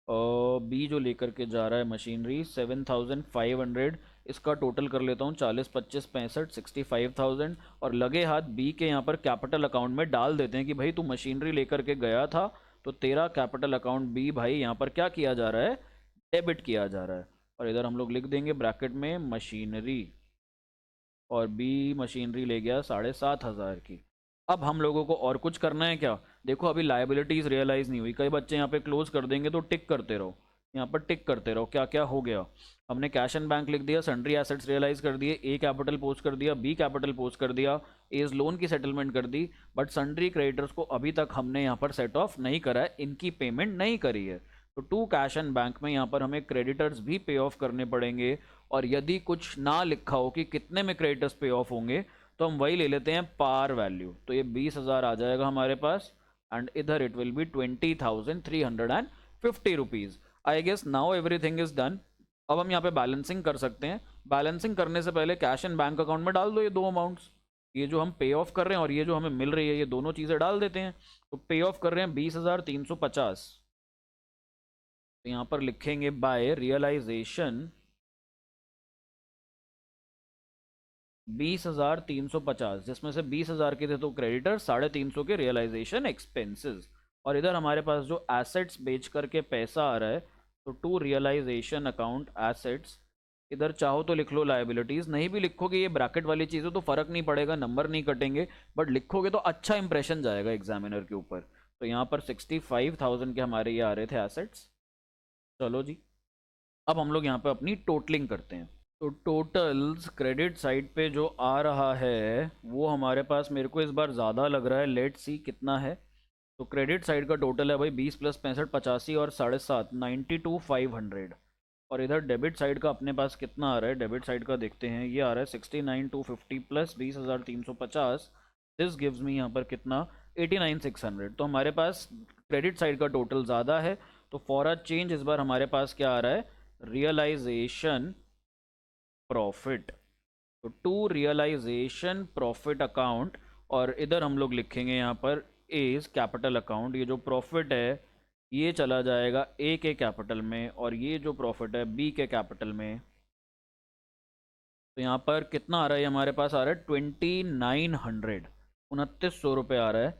और बी जो लेकर के जा रहा है मशीनरी 7,500, इसका टोटल कर लेता हूँ 40, 25, 65, 65,000। और लगे हाथ बी के यहाँ पर कैपिटल अकाउंट में डाल देते हैं कि भाई तू मशीनरी लेकर के गया था तो तेरा कैपिटल अकाउंट बी भाई यहाँ पर क्या किया जा रहा है, डेबिट किया जा रहा है। और इधर हम लोग लिख देंगे ब्रैकेट में मशीनरी, और बी मशीनरी ले गया 7,500 की। अब हम लोगों को और कुछ करना है क्या, देखो अभी लाइबिलिटीज रियलाइज नहीं हुई, कई बच्चे यहाँ पे क्लोज कर देंगे, तो टिक करते रहो, यहाँ पर टिक करते रहो क्या क्या हो गया। हमने कैश एंड बैंक लिख दिया, सन्ड्री एसेट्स रियलाइज कर दिए, ए कैपिटल पोस्ट कर दिया, बी कैपिटल पोस्ट कर दिया, एज लोन की सेटलमेंट कर दी, बट सन्ड्री क्रेडिटर्स को अभी तक हमने यहाँ पर सेट ऑफ नहीं करा है, इनकी पेमेंट नहीं करी है। तो टू कैश एंड बैंक में यहाँ पर हमें क्रेडिटर्स भी पे ऑफ करने पड़ेंगे। और यदि कुछ ना लिखा हो कि कितने में क्रेडिटर्स पे ऑफ होंगे तो हम वही ले लेते हैं पार वैल्यू। तो ये 20,000 आ जाएगा हमारे पास, एंड इधर it will be 20,350 rupees. I guess now everything is done. अब हम यहाँ पे बैलेंसिंग कर सकते हैं। बैलेंसिंग करने से पहले कैश एंड बैंक अकाउंट में डाल दो ये दो अमाउंट्स, ये जो हम पे ऑफ कर रहे हैं और ये जो हमें मिल रही है, ये दोनों चीज़ें डाल देते हैं। तो पे ऑफ कर रहे हैं 20,350, तो यहाँ पर लिखेंगे बाय रियलाइजेशन 20,350, जिसमें से 20,000 के थे तो क्रेडिटर, 350 के रियलाइजेशन एक्सपेंसेस। और इधर हमारे पास जो एसेट्स बेच करके पैसा आ रहा है, तो टू रियलाइजेशन अकाउंट एसेट्स, इधर चाहो तो लिख लो लाइबिलिटीज, नहीं भी लिखोगे ये ब्रैकेट वाली चीज़ें तो फर्क नहीं पड़ेगा, नंबर नहीं कटेंगे, बट लिखोगे तो अच्छा इंप्रेशन जाएगा एग्जामिनर के ऊपर। तो यहाँ पर 65,000 के हमारे ये आ रहे थे एसेट्स। चलो जी, अब हम लोग यहाँ पे अपनी टोटलिंग करते हैं। तो टोटल्स क्रेडिट साइड पे जो आ रहा है वो हमारे पास मेरे को इस बार ज़्यादा लग रहा है। लेट्स सी कितना है। तो क्रेडिट साइड का टोटल है भाई 20 प्लस 65 85 और 7.5 92,500। और इधर डेबिट साइड का अपने पास कितना आ रहा है, डेबिट साइड का देखते हैं। ये आ रहा है 69,250 प्लस 20,350। दिस गिव्स मी यहाँ पर कितना 89,600। तो हमारे पास क्रेडिट साइड का टोटल ज़्यादा है। तो फॉर अ चेंज इस बार हमारे पास क्या आ रहा है, रियलाइजेशन प्रॉफिट। तो टू रियलाइजेशन प्रॉफिट अकाउंट, और इधर हम लोग लिखेंगे यहाँ पर इज कैपिटल अकाउंट। ये जो प्रॉफिट है ये चला जाएगा ए के कैपिटल में, और ये जो प्रॉफिट है बी के कैपिटल में। तो यहाँ पर कितना आ रहा है, हमारे पास आ रहा है 2900, 2900 रुपये आ रहा है।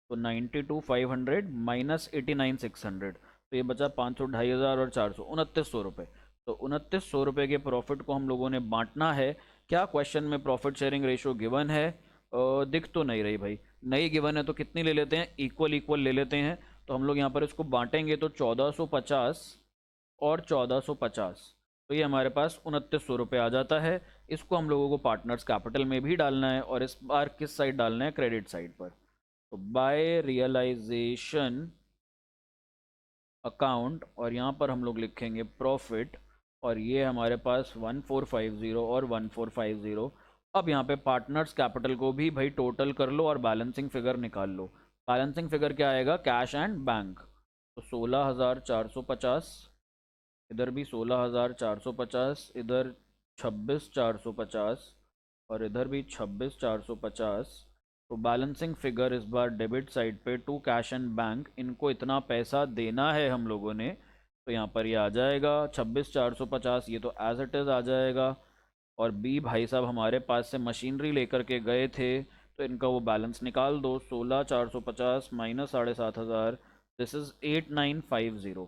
तो 92,500 माइनस 89,600, तो ये बचा 500, 2,500 और 400, 2900 रुपये। तो 2900 रुपये के प्रॉफिट को हम लोगों ने बांटना है। क्या क्वेश्चन में प्रॉफिट शेयरिंग रेशो गिवन है? दिख तो नहीं रही भाई, नहीं गिवन है तो कितनी ले लेते हैं, इक्वल इक्वल ले लेते हैं। तो हम लोग यहाँ पर इसको बांटेंगे तो 1450 और 1450, तो ये हमारे पास 2900 रुपये आ जाता है। इसको हम लोगों को पार्टनर्स कैपिटल में भी डालना है, और इस बार किस साइड डालना है, क्रेडिट साइड पर। तो बाय रियलाइजेशन अकाउंट, और यहाँ पर हम लोग लिखेंगे प्रॉफिट, और ये हमारे पास 1450 और 1450। अब यहाँ पे पार्टनर्स कैपिटल को भी भाई टोटल कर लो और बैलेंसिंग फिगर निकाल लो। बैलेंसिंग फिगर क्या आएगा, कैश एंड बैंक। तो 16,450, इधर भी 16,450, इधर 26,450 और इधर भी 26,450। तो बैलेंसिंग फिगर इस बार डेबिट साइड पे टू कैश एंड बैंक, इनको इतना पैसा देना है हम लोगों ने। तो यहाँ पर ये आ जाएगा 26,450, ये तो एज इट इज़ आ जाएगा। और बी भाई साहब हमारे पास से मशीनरी लेकर के गए थे, तो इनका वो बैलेंस निकाल दो। 16,450 माइनस 7,500, दिस इज़ 8,950।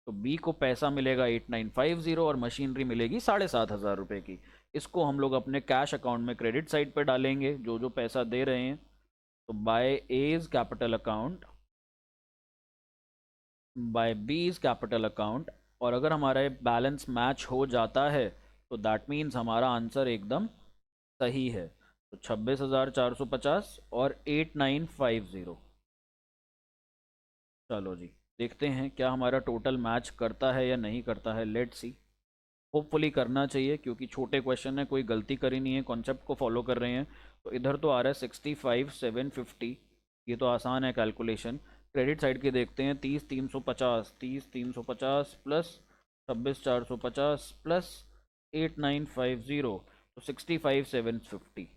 तो बी को पैसा मिलेगा 8,950 और मशीनरी मिलेगी 7,500 रुपये की। इसको हम लोग अपने कैश अकाउंट में क्रेडिट साइड पे डालेंगे, जो जो पैसा दे रहे हैं। तो by A's capital account, by B's capital account, और अगर हमारा बैलेंस मैच हो जाता है तो दैट मीन्स हमारा आंसर एकदम सही है। तो 26,450 और 8,950। चलो जी, देखते हैं क्या हमारा टोटल मैच करता है या नहीं करता है। लेट्स सी, होपफुली करना चाहिए क्योंकि छोटे क्वेश्चन है, कोई गलती करी नहीं है, कॉन्सेप्ट को फॉलो कर रहे हैं। तो इधर तो आ रहा है 65,750, ये तो आसान है कैलकुलेशन। क्रेडिट साइड के देखते हैं, 30,350, 30,350 प्लस 26,450 प्लस 8,950, तो 65,750।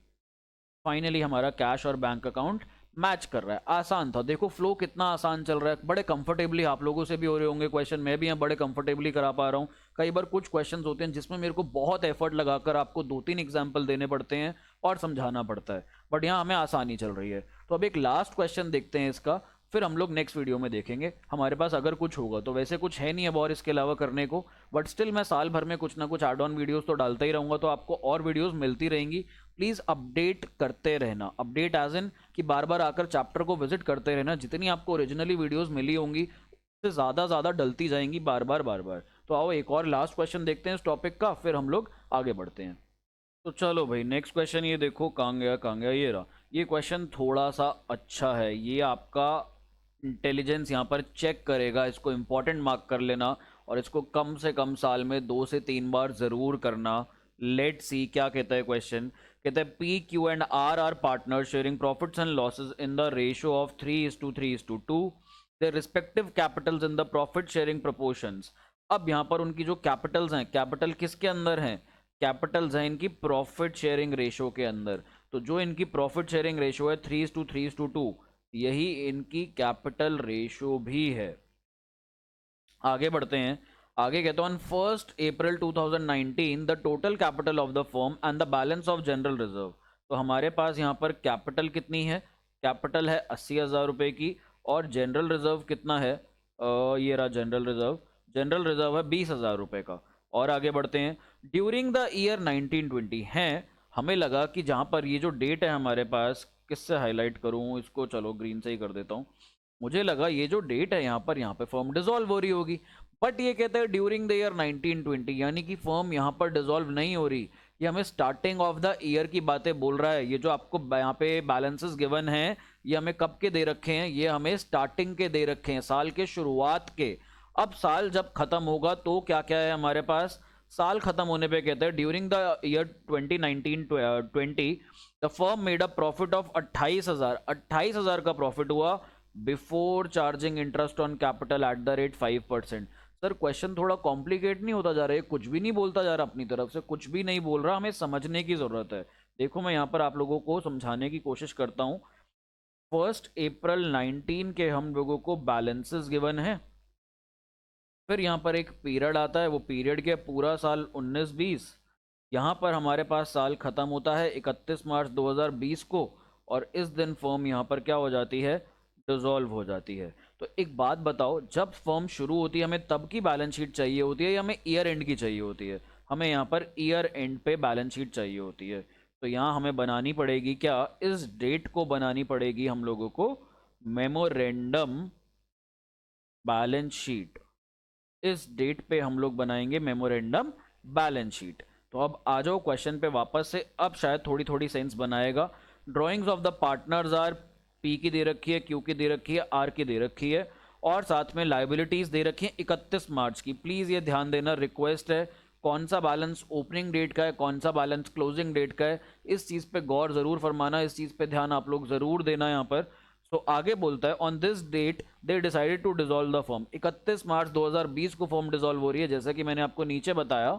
फाइनली हमारा कैश और बैंक अकाउंट मैच कर रहा है। आसान था, देखो फ्लो कितना आसान चल रहा है। बड़े कंफर्टेबली आप लोगों से भी हो रहे होंगे क्वेश्चन, मैं भी यहाँ बड़े कंफर्टेबली करा पा रहा हूँ। कई बार कुछ क्वेश्चंस होते हैं जिसमें मेरे को बहुत एफर्ट लगाकर आपको 2-3 एग्जाम्पल देने पड़ते हैं और समझाना पड़ता है, बट यहाँ हमें आसानी चल रही है। तो अब एक लास्ट क्वेश्चन देखते हैं इसका, फिर हम लोग नेक्स्ट वीडियो में देखेंगे हमारे पास अगर कुछ होगा तो। वैसे कुछ है नहीं अब और इसके अलावा करने को, बट स्टिल मैं साल भर में कुछ ना कुछ एड ऑन वीडियोस तो डालता ही रहूँगा, तो आपको और वीडियोस मिलती रहेंगी। प्लीज़ अपडेट करते रहना, अपडेट एज इन कि बार बार आकर चैप्टर को विजिट करते रहना। जितनी आपको ओरिजिनली वीडियोस मिली होंगी उससे ज़्यादा डलती जाएंगी बार बार। तो आओ एक और लास्ट क्वेश्चन देखते हैं इस टॉपिक का, फिर हम लोग आगे बढ़ते हैं। तो चलो भाई नेक्स्ट क्वेश्चन ये देखो, कहाँ गया, ये रहा। ये क्वेश्चन थोड़ा सा अच्छा है, ये आपका इंटेलिजेंस यहाँ पर चेक करेगा, इसको इंपॉर्टेंट मार्क कर लेना, और इसको कम से कम साल में 2 से 3 बार ज़रूर करना। लेट सी क्या कहता है क्वेश्चन। कहता है P Q and R are partner sharing profits and losses in the ratio of 3:3:2, their respective capitals in the profit sharing proportions। अब यहाँ पर उनकी जो कैपिटल्स हैं, कैपिटल किसके अंदर हैं, कैपिटल्स हैं इनकी प्रॉफिट शेयरिंग रेशो के अंदर। तो जो इनकी प्रॉफिट शेयरिंग रेशो है 3:3:2, यही इनकी कैपिटल रेशो भी है। आगे बढ़ते हैं, आगे कहता हूँ 1 अप्रैल 2019 the total capital of the firm and the balance of general reserve. तो हमारे पास यहाँ पर कैपिटल कितनी है, कैपिटल है 80,000 रुपये की, और जनरल रिजर्व कितना है, ये रहा जनरल रिजर्व। जनरल रिजर्व है 20,000 रुपये का। और आगे बढ़ते हैं, ड्यूरिंग द ईयर 1920 हैं। हमें लगा कि जहाँ पर ये जो डेट है हमारे पास, किससे हाईलाइट करूँ इसको, चलो ग्रीन से ही कर देता हूँ। मुझे लगा ये जो डेट है यहाँ पे फर्म डिसॉल्व हो रही होगी, बट ये कहते हैं ड्यूरिंग द ईयर 1920, यानी कि फर्म यहाँ पर डिसॉल्व नहीं हो रही, ये हमें स्टार्टिंग ऑफ द ईयर की बातें बोल रहा है। ये जो आपको यहाँ पे बैलेंसेस गिवन हैं, ये हमें कब के दे रखे हैं, ये हमें स्टार्टिंग के दे रखे हैं, साल के शुरुआत के। अब साल जब खत्म होगा तो क्या क्या है हमारे पास, साल खत्म होने पे कहते हैं during the year 2019-20 the firm made a profit of 28,000 का प्रॉफिट हुआ before charging interest on capital at the rate 5%। Sir question थोड़ा कॉम्प्लिकेट नहीं होता जा रहा है, कुछ भी नहीं बोलता जा रहा, अपनी तरफ से कुछ भी नहीं बोल रहा, हमें समझने की जरूरत है। देखो मैं यहाँ पर आप लोगों को समझाने की कोशिश करता हूँ। 1 अप्रैल 19 के हम लोगों को बैलेंसेस गिवन है, फिर यहाँ पर एक पीरियड आता है, वो पीरियड के पूरा साल 19-20, यहाँ पर हमारे पास साल खत्म होता है 31 मार्च 2020 को, और इस दिन फर्म यहाँ पर क्या हो जाती है, डिसॉल्व हो जाती है। तो एक बात बताओ, जब फर्म शुरू होती है हमें तब की बैलेंस शीट चाहिए होती है या हमें ईयर एंड की चाहिए होती है? हमें यहाँ पर ईयर एंड पे बैलेंस शीट चाहिए होती है। तो यहाँ हमें बनानी पड़ेगी क्या, इस डेट को बनानी पड़ेगी हम लोगों को मेमोरेंडम बैलेंस शीट। इस डेट पे हम लोग बनाएंगे मेमोरेंडम बैलेंस शीट। तो अब आ जाओ क्वेश्चन पे वापस से, अब शायद थोड़ी थोड़ी सेंस बनाएगा। Drawings of the partners are, P की दे रखी है, क्यू की दे रखी है, आर की दे रखी है, और साथ में लाइबिलिटीज दे रखी है 31 मार्च की। प्लीज ये ध्यान देना, रिक्वेस्ट है, कौन सा बैलेंस ओपनिंग डेट का है, कौन सा बैलेंस क्लोजिंग डेट का है, इस चीज पे गौर जरूर फरमाना, इस चीज पे ध्यान आप लोग जरूर देना यहाँ पर। सो आगे बोलता है on this date they decided to dissolve the firm. 31 March 2020 को फर्म डिसॉल्व हो रही है, जैसा कि मैंने आपको नीचे बताया।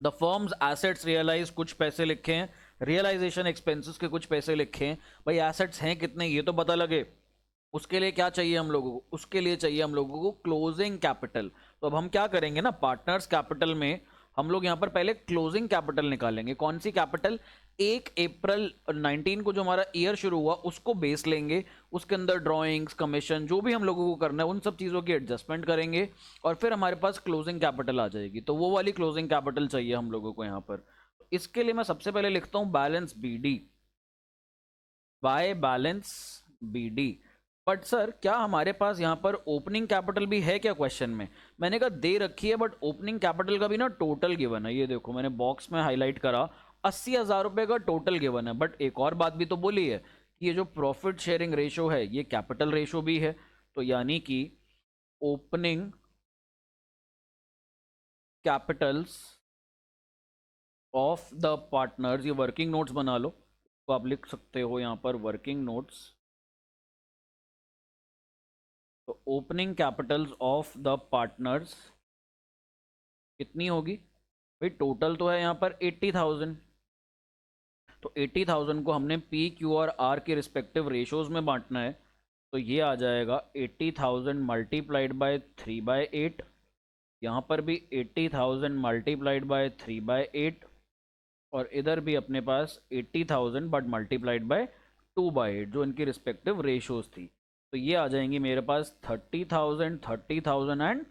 द फर्म्स एसेट्स रियलाइज, कुछ पैसे लिखे हैं, रियलाइजेशन एक्सपेंसेस के कुछ पैसे लिखे हैं। भाई एसेट्स हैं कितने ये तो पता लगे, उसके लिए क्या चाहिए हम लोगों को, उसके लिए चाहिए हम लोगों को क्लोजिंग कैपिटल। तो अब हम क्या करेंगे ना, पार्टनर्स कैपिटल में हम लोग यहां पर पहले क्लोजिंग कैपिटल निकालेंगे। कौन सी कैपिटल, 1 अप्रैल 19 को जो हमारा ईयर शुरू हुआ उसको बेस लेंगे, उसके अंदर ड्राइंग्स, कमीशन, जो भी हम लोगों को करना है उन सब चीज़ों की एडजस्टमेंट करेंगे, और फिर हमारे पास क्लोजिंग कैपिटल आ जाएगी। तो वो वाली क्लोजिंग कैपिटल चाहिए हम लोगों को यहाँ पर। इसके लिए मैं सबसे पहले लिखता हूँ balance B D, by balance B D. But sir क्या हमारे पास यहाँ पर ओपनिंग कैपिटल भी है क्या क्वेश्चन में? मैंने कहा दे रखी है, बट ओपनिंग कैपिटल का भी ना टोटल गिवन है, ये देखो मैंने बॉक्स में हाईलाइट करा, 80,000 रुपए का टोटल गिवन है। बट एक और बात भी तो बोली है कि ये जो प्रॉफिट शेयरिंग रेशो है ये कैपिटल रेशो भी है, तो यानी कि opening Capitals of the partners, ये वर्किंग नोट्स बना लो, तो आप लिख सकते हो यहाँ पर वर्किंग नोट्स। तो opening Capitals of the partners कितनी होगी भाई, टोटल तो है यहाँ पर 80,000, तो 80,000 को हमने पी क्यू और आर के रिस्पेक्टिव रेशोज में बांटना है। तो ये आ जाएगा 80,000 मल्टीप्लाइड बाय 3/8, यहाँ पर भी 80,000 मल्टीप्लाइड बाय 3/8, और इधर भी अपने पास 80,000 बट मल्टीप्लाइड बाय 2/8, जो इनकी रिस्पेक्टिव रेशोज थी। तो ये आ जाएंगी मेरे पास 30,000, 30,000 एंड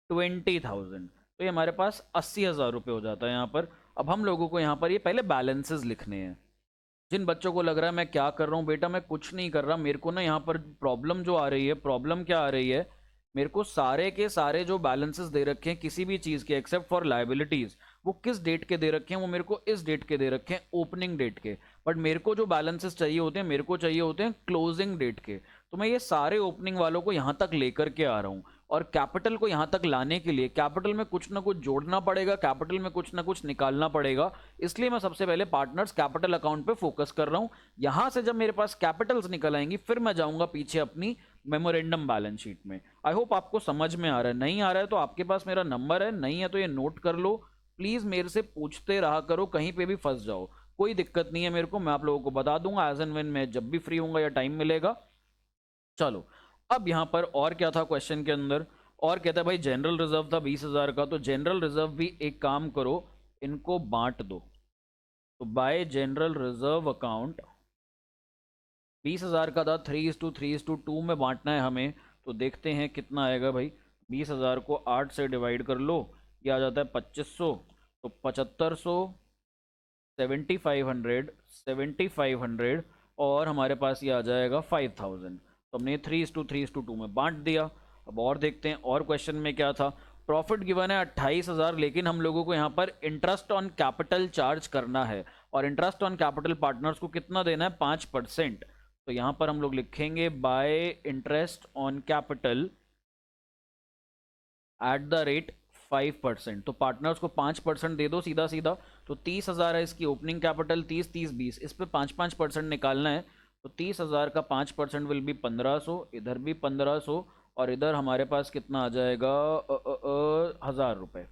20,000। तो ये हमारे पास 80,000 रुपये हो जाता है यहाँ पर। अब हम लोगों को यहाँ पर ये पहले बैलेंसेस लिखने हैं। जिन बच्चों को लग रहा है मैं क्या कर रहा हूँ, बेटा मैं कुछ नहीं कर रहा, मेरे को ना यहाँ पर प्रॉब्लम जो आ रही है, प्रॉब्लम क्या आ रही है, मेरे को सारे के सारे जो बैलेंसेस दे रखे हैं किसी भी चीज़ के एक्सेप्ट फॉर लाइबिलिटीज, वो किस डेट के दे रखे हैं, वो मेरे को इस डेट के दे रखे हैं, ओपनिंग डेट के। बट मेरे को जो बैलेंसेस चाहिए होते हैं, मेरे को चाहिए होते हैं क्लोजिंग डेट के। तो मैं ये सारे ओपनिंग वालों को यहाँ तक लेकर के आ रहा हूँ, और कैपिटल को यहाँ तक लाने के लिए कैपिटल में कुछ ना कुछ जोड़ना पड़ेगा, कैपिटल में कुछ ना कुछ निकालना पड़ेगा। इसलिए मैं सबसे पहले पार्टनर्स कैपिटल अकाउंट पे फोकस कर रहा हूँ। यहाँ से जब मेरे पास कैपिटल्स निकल आएंगी फिर मैं जाऊँगा पीछे अपनी मेमोरेंडम बैलेंस शीट में। आई होप आपको समझ में आ रहा है, नहीं आ रहा है तो आपके पास मेरा नंबर है, नहीं है तो ये नोट कर लो। प्लीज़ मेरे से पूछते रहा करो, कहीं पे भी फंस जाओ कोई दिक्कत नहीं है मेरे को, मैं आप लोगों को बता दूंगा एज एंड व्हेन मैं जब भी फ्री होऊंगा या टाइम मिलेगा। चलो अब यहाँ पर और क्या था क्वेश्चन के अंदर, और कहता है भाई जनरल रिजर्व था 20,000 का, तो जनरल रिजर्व भी एक काम करो, इनको बांट दो। तो बाय जनरल रिजर्व अकाउंट 20,000 का था, 3:3:2 में बांटना है हमें। तो देखते हैं कितना आएगा भाई, 20,000 को 8 से डिवाइड कर लो, ये आ जाता है 2500, तो 7500, 7500, 7500 और हमारे पास ये आ जाएगा 5000। तो हमने 3:3:2 में बांट दिया। अब और देखते हैं और क्वेश्चन में क्या था। प्रॉफिट गिवन है 28,000, लेकिन हम लोगों को यहाँ पर इंटरेस्ट ऑन कैपिटल चार्ज करना है और इंटरेस्ट ऑन कैपिटल पार्टनर्स को कितना देना है, 5%। तो यहाँ पर हम लोग लिखेंगे bye interest on capital at the rate 5%। तो पार्टनर्स को 5% दे दो सीधा सीधा। तो 30,000 है इसकी ओपनिंग कैपिटल, 30-30-20, इस पे 5-5% निकालना है। तो 30,000 का 5% विल बी 1500, इधर भी 1500, और इधर हमारे पास कितना आ जाएगा, 1,000 रुपये।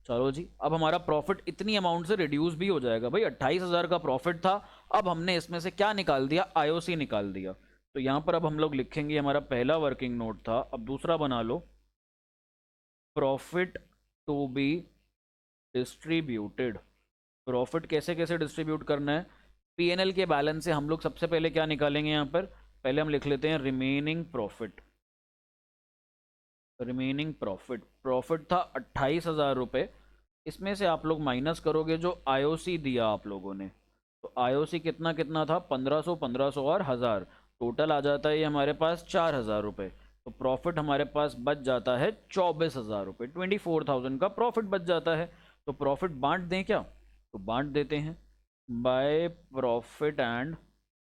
चलो जी, अब हमारा प्रॉफिट इतनी अमाउंट से रिड्यूस भी हो जाएगा। भाई 28,000 का प्रॉफिट था, अब हमने इसमें से क्या निकाल दिया, आईओसी निकाल दिया। तो यहाँ पर अब हम लोग लिखेंगे, हमारा पहला वर्किंग नोट था, अब दूसरा बना लो, profit to be distributed. Profit कैसे कैसे डिस्ट्रीब्यूट करना है, पीएनएल के बैलेंस से हम लोग सबसे पहले क्या निकालेंगे, यहाँ पर पहले हम लिख लेते हैं remaining profit. Remaining profit, profit था 28,000 रुपये, इसमें से आप लोग माइनस करोगे जो आईओसी दिया आप लोगों ने। तो आईओसी कितना कितना था, 1500, 1500 और 1000, टोटल आ जाता है ये हमारे पास 4,000 रुपये। तो प्रॉफिट हमारे पास बच जाता है 24,000 रुपये, 24,000 का प्रॉफिट बच जाता है। तो प्रॉफिट बांट दें क्या, तो बांट देते हैं by profit and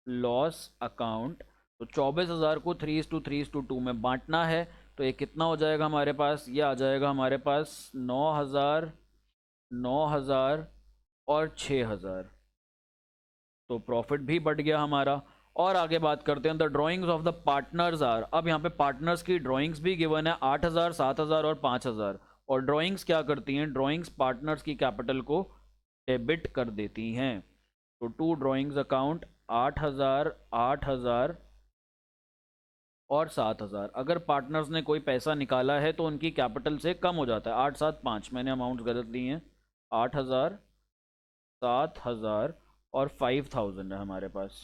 loss account. तो 24,000 को 3:3:2 में बांटना है। तो ये कितना हो जाएगा हमारे पास, ये आ जाएगा हमारे पास 9,000, 9,000 और 6,000। तो प्रॉफिट भी बढ़ गया हमारा। और आगे बात करते हैं, the drawings of the partners are. अब यहाँ पे पार्टनर्स की ड्राइंग्स भी गिवन है, 8,000, 7,000 और 5,000। और ड्राइंग्स क्या करती हैं, ड्राइंग्स पार्टनर्स की कैपिटल को डेबिट कर देती हैं। तो टू ड्राइंग्स अकाउंट 8,000, 8,000 और 7,000। अगर पार्टनर्स ने कोई पैसा निकाला है तो उनकी कैपिटल से कम हो जाता है, 8,7,5, मैंने अमाउंट गलत दी हैं, 8,000, 7,000 और 5,000 है हमारे पास।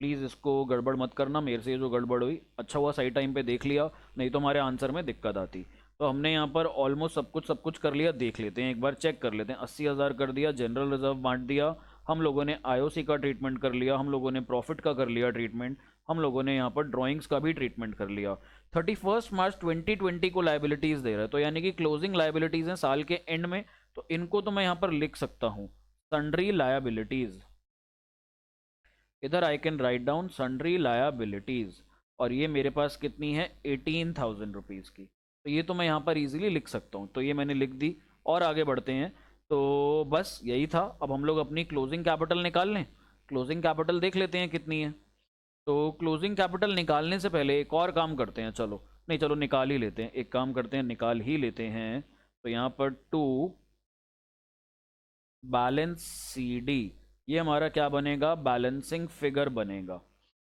प्लीज़ इसको गड़बड़ मत करना, मेरे से जो गड़बड़ हुई, अच्छा हुआ सही टाइम पे देख लिया, नहीं तो हमारे आंसर में दिक्कत आती। तो हमने यहाँ पर ऑलमोस्ट सब कुछ कर लिया, देख लेते हैं एक बार, चेक कर लेते हैं। 80,000 कर दिया, जनरल रिजर्व बांट दिया, हम लोगों ने आईओसी का ट्रीटमेंट कर लिया, हम लोगों ने प्रॉफिट का कर लिया ट्रीटमेंट, हम लोगों ने यहाँ पर ड्राइंग्स का भी ट्रीटमेंट कर लिया। 31 मार्च 2020 को लाइबिलिटीज़ दे रहा है, तो यानी कि क्लोजिंग लाइबिलिटीज़ हैं साल के एंड में। तो इनको तो मैं यहाँ पर लिख सकता हूँ सन्ड्री लायबिलिटीज़, इधर I can write down sundry liabilities, और ये मेरे पास कितनी है, 18,000 रुपीज़ की। तो ये तो मैं यहाँ पर इजीली लिख सकता हूँ, तो ये मैंने लिख दी। और आगे बढ़ते हैं, तो बस यही था। अब हम लोग अपनी क्लोजिंग कैपिटल निकाल लें। क्लोजिंग कैपिटल देख लेते हैं कितनी है। तो क्लोजिंग कैपिटल निकालने से पहले एक और काम करते हैं, चलो नहीं चलो निकाल ही लेते हैं, एक काम करते हैं निकाल ही लेते हैं। तो यहाँ पर टू बैलेंस सी डी, ये हमारा क्या बनेगा, बैलेंसिंग फिगर बनेगा।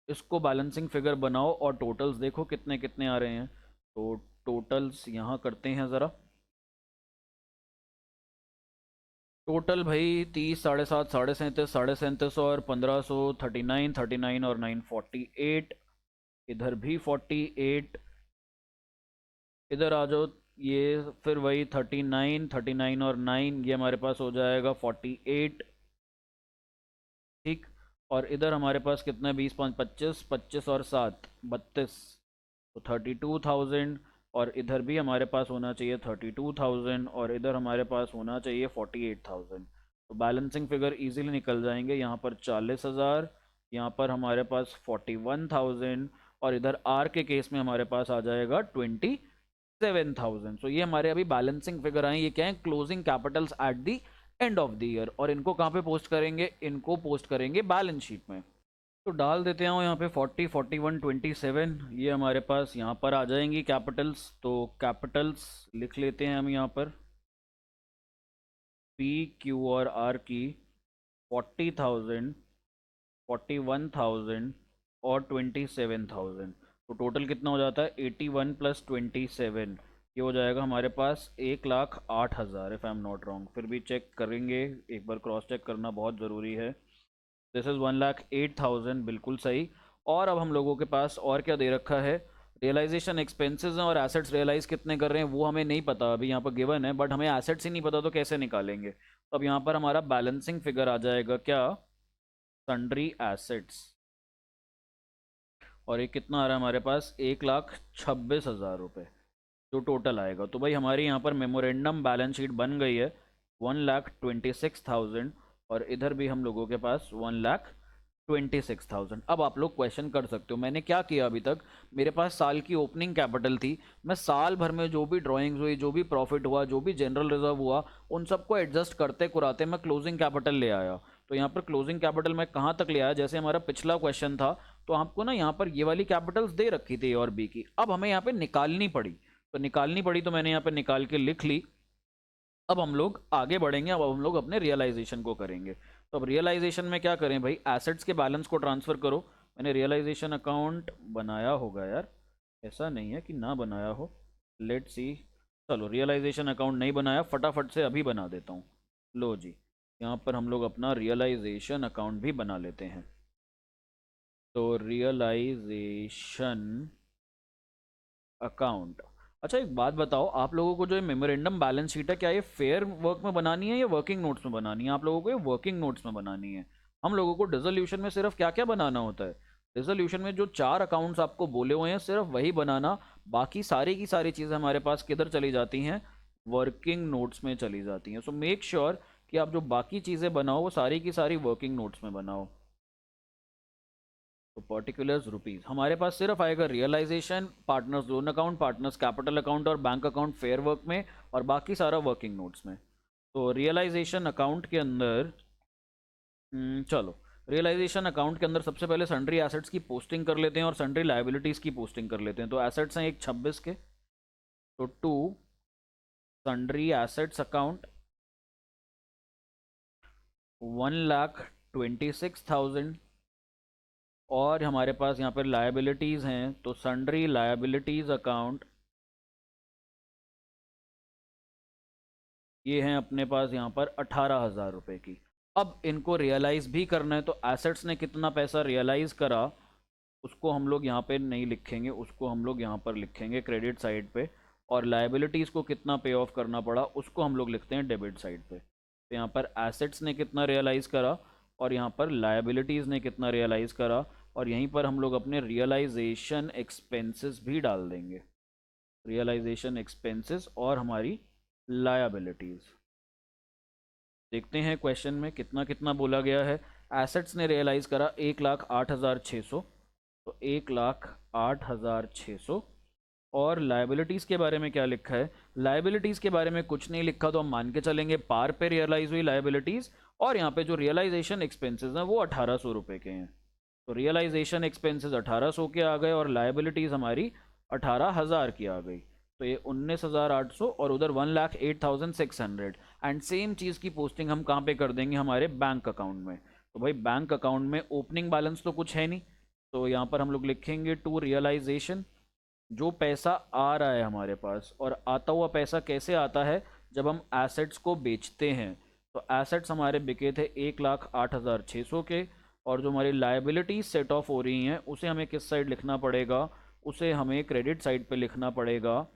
इसको बैलेंसिंग फिगर बनाओ और टोटल्स देखो कितने कितने आ रहे हैं। तो टोटल्स यहाँ करते हैं ज़रा। टोटल भाई 30, 7.5, 37.5, 37.5 और 1500, 39, 39 और 9, 48, इधर भी 48, इधर आ जाओ, ये फिर वही 39, 39 और 9, ये हमारे पास हो जाएगा 48, ठीक। और इधर हमारे पास कितना है, 20, 5, 25, 25 और 7, 32, तो 32,000। और इधर भी हमारे पास होना चाहिए 32,000, और इधर हमारे पास होना चाहिए 48,000। तो बैलेंसिंग फिगर इजीली निकल जाएंगे, यहाँ पर 40,000, यहाँ पर हमारे पास 41,000, और इधर आर के केस में हमारे पास आ जाएगा 27,000। सो ये हमारे अभी बैलेंसिंग फिगर आए। ये क्या है, closing Capitals at the end of the year. और इनको कहाँ पे पोस्ट करेंगे, इनको पोस्ट करेंगे बैलेंस शीट में। तो डाल देते हैं यहाँ पे 40, 41, 27, ये हमारे पास यहाँ पर आ जाएंगी कैपिटल्स। तो कैपिटल्स लिख लेते हैं हम यहाँ पर, पी, क्यू और आर की 40,000, 41,000 और 27,000। तो टोटल कितना हो जाता है, 81 + 27, ये हो जाएगा हमारे पास 1,08,000 if I am not wrong. फिर भी चेक करेंगे, एक बार क्रॉस चेक करना बहुत ज़रूरी है। दिस इज़ 1,08,000, बिल्कुल सही। और अब हम लोगों के पास और क्या दे रखा है, रियलाइजेशन एक्सपेंसेस हैं और एसेट्स रियलाइज कितने कर रहे हैं वो हमें नहीं पता, अभी यहाँ पर गिवन है, बट हमें एसेट्स ही नहीं पता, तो कैसे निकालेंगे। तो अब यहाँ पर हमारा बैलेंसिंग फिगर आ जाएगा क्या, सन्ड्री एसेट्स, और ये कितना आ रहा है हमारे पास, 1,26,000 रुपये जो टोटल आएगा। तो भाई हमारी यहाँ पर मेमोरेंडम बैलेंस शीट बन गई है 1,26,000, और इधर भी हम लोगों के पास 1,26,000। अब आप लोग क्वेश्चन कर सकते हो मैंने क्या किया अभी तक, मेरे पास साल की ओपनिंग कैपिटल थी, मैं साल भर में जो भी ड्राइंग्स हुई, जो भी प्रॉफिट हुआ, जो भी जनरल रिजर्व हुआ, उन सबको एडजस्ट करते कुराते मैं क्लोजिंग कैपिटल ले आया। तो यहाँ पर क्लोजिंग कैपिटल मैं कहाँ तक ले आया, जैसे हमारा पिछला क्वेश्चन था, तो आपको ना यहाँ पर ये वाली कैपिटल्स दे रखी थी ए और बी की, अब हमें यहाँ पे निकालनी पड़ी, तो निकालनी पड़ी तो मैंने यहाँ पे निकाल के लिख ली। अब हम लोग आगे बढ़ेंगे, अब हम लोग अपने रियलाइजेशन को करेंगे। तो अब रियलाइजेशन में क्या करें भाई, एसेट्स के बैलेंस को ट्रांसफर करो। मैंने रियलाइजेशन अकाउंट बनाया होगा यार, ऐसा नहीं है कि ना बनाया हो, लेट्स सी। चलो रियलाइजेशन अकाउंट नहीं बनाया, फटाफट से अभी बना देता हूँ। लो जी, यहाँ पर हम लोग अपना रियलाइजेशन अकाउंट भी बना लेते हैं। तो रियलाइजेशन अकाउंट, अच्छा एक बात बताओ, आप लोगों को जो ये मेमोरेंडम बैलेंस शीट है, क्या ये फेयर वर्क में बनानी है या वर्किंग नोट्स में बनानी है? आप लोगों को ये वर्किंग नोट्स में बनानी है। हम लोगों को डिसोल्यूशन में सिर्फ क्या क्या बनाना होता है, डिसोल्यूशन में जो 4 अकाउंट्स आपको बोले हुए हैं सिर्फ वही बनाना, बाकी सारी की सारी चीज़ें हमारे पास किधर चली जाती हैं, वर्किंग नोट्स में चली जाती हैं। सो मेक श्योर कि आप जो बाकी चीज़ें बनाओ वो सारी की सारी वर्किंग नोट्स में बनाओ। तो पर्टिकुलर्स रुपीज हमारे पास सिर्फ आएगा realisation, partners loan account, partners capital account और बैंक अकाउंट फेयर वर्क में, और बाकी सारा वर्किंग नोट्स में। तो रियलाइजेशन अकाउंट के अंदर चलो रियलाइजेशन अकाउंट के अंदर सबसे पहले सन्ड्री एसेट्स की पोस्टिंग कर लेते हैं और सन्ड्री लाइबिलिटीज की पोस्टिंग कर लेते हैं। तो एसेट्स हैं एक 26 के, तो टू सन्ड्री एसेट्स अकाउंट 1,26,000, और हमारे पास यहाँ पर लायबिलिटीज़ हैं, तो सन्ड्री लायबिलिटीज़ अकाउंट ये हैं अपने पास यहाँ पर 18,000 रुपये की। अब इनको रियलाइज़ भी करना है, तो एसेट्स ने कितना पैसा रियलाइज़ करा उसको हम लोग यहाँ पे नहीं लिखेंगे, उसको हम लोग यहाँ पर लिखेंगे क्रेडिट साइड पे, और लायबिलिटीज़ को कितना पे ऑफ करना पड़ा उसको हम लोग लिखते हैं डेबिट साइड पे। तो यहाँ पर एसेट्स ने कितना रियलाइज़ करा और यहाँ पर लायबिलिटीज़ ने कितना रियलाइज़ करा, और यहीं पर हम लोग अपने रियलाइजेशन एक्सपेंसेस भी डाल देंगे, रियलाइजेशन एक्सपेंसेस और हमारी लायबिलिटीज़। देखते हैं क्वेश्चन में कितना कितना बोला गया है। एसेट्स ने रियलाइज़ करा 1,08,600, तो 1,08,600, और लाइबिलिटीज़ के बारे में क्या लिखा है, लाइबिलिटीज़ के बारे में कुछ नहीं लिखा, तो हम मान के चलेंगे पार पे रियलाइज हुई लाइबिलिटीज़, और यहाँ पे जो रियलाइजेशन एक्सपेंसेस हैं वो 1,800 रुपये के हैं। तो रियलाइजेशन एक्सपेंसेस 1,800 के आ गए और लाइबिलिटीज़ हमारी 18,000 की आ गई, तो ये 19,800 और उधर 1,08,600। एंड सेम चीज़ की पोस्टिंग हम कहाँ पे कर देंगे, हमारे बैंक अकाउंट में। तो भाई बैंक अकाउंट में ओपनिंग बैलेंस तो कुछ है नहीं, तो यहाँ पर हम लोग लिखेंगे टू रियलाइजेशन, जो पैसा आ रहा है हमारे पास, और आता हुआ पैसा कैसे आता है, जब हम एसेट्स को बेचते हैं। तो एसेट्स हमारे बिके थे 1,08,600 के, और जो हमारी लाइबिलिटीज सेट ऑफ हो रही हैं उसे हमें किस साइड लिखना पड़ेगा, उसे हमें क्रेडिट साइड पे लिखना पड़ेगा,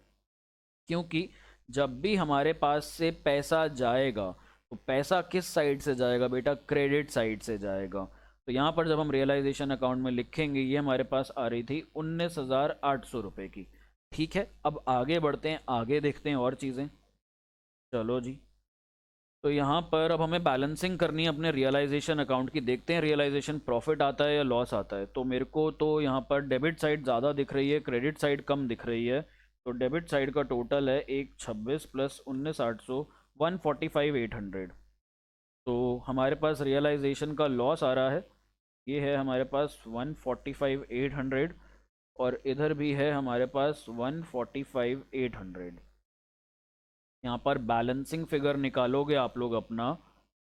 क्योंकि जब भी हमारे पास से पैसा जाएगा तो पैसा किस साइड से जाएगा बेटा, क्रेडिट साइड से जाएगा। तो यहाँ पर जब हम रियलाइजेशन अकाउंट में लिखेंगे, ये हमारे पास आ रही थी 19,800 रुपये की। ठीक है, अब आगे बढ़ते हैं, आगे देखते हैं और चीज़ें। चलो जी, तो यहाँ पर अब हमें बैलेंसिंग करनी है अपने रियलाइजेशन अकाउंट की। देखते हैं रियलाइजेशन प्रॉफिट आता है या लॉस आता है। तो मेरे को तो यहाँ पर डेबिट साइड ज़्यादा दिख रही है, क्रेडिट साइड कम दिख रही है। तो डेबिट साइड का टोटल है 1,26 प्लस 19,800, 145,800। तो हमारे पास रियलाइजेशन का लॉस आ रहा है, ये है हमारे पास 145,800, और इधर भी है हमारे पास 145,800। यहाँ पर बैलेंसिंग फिगर निकालोगे आप लोग अपना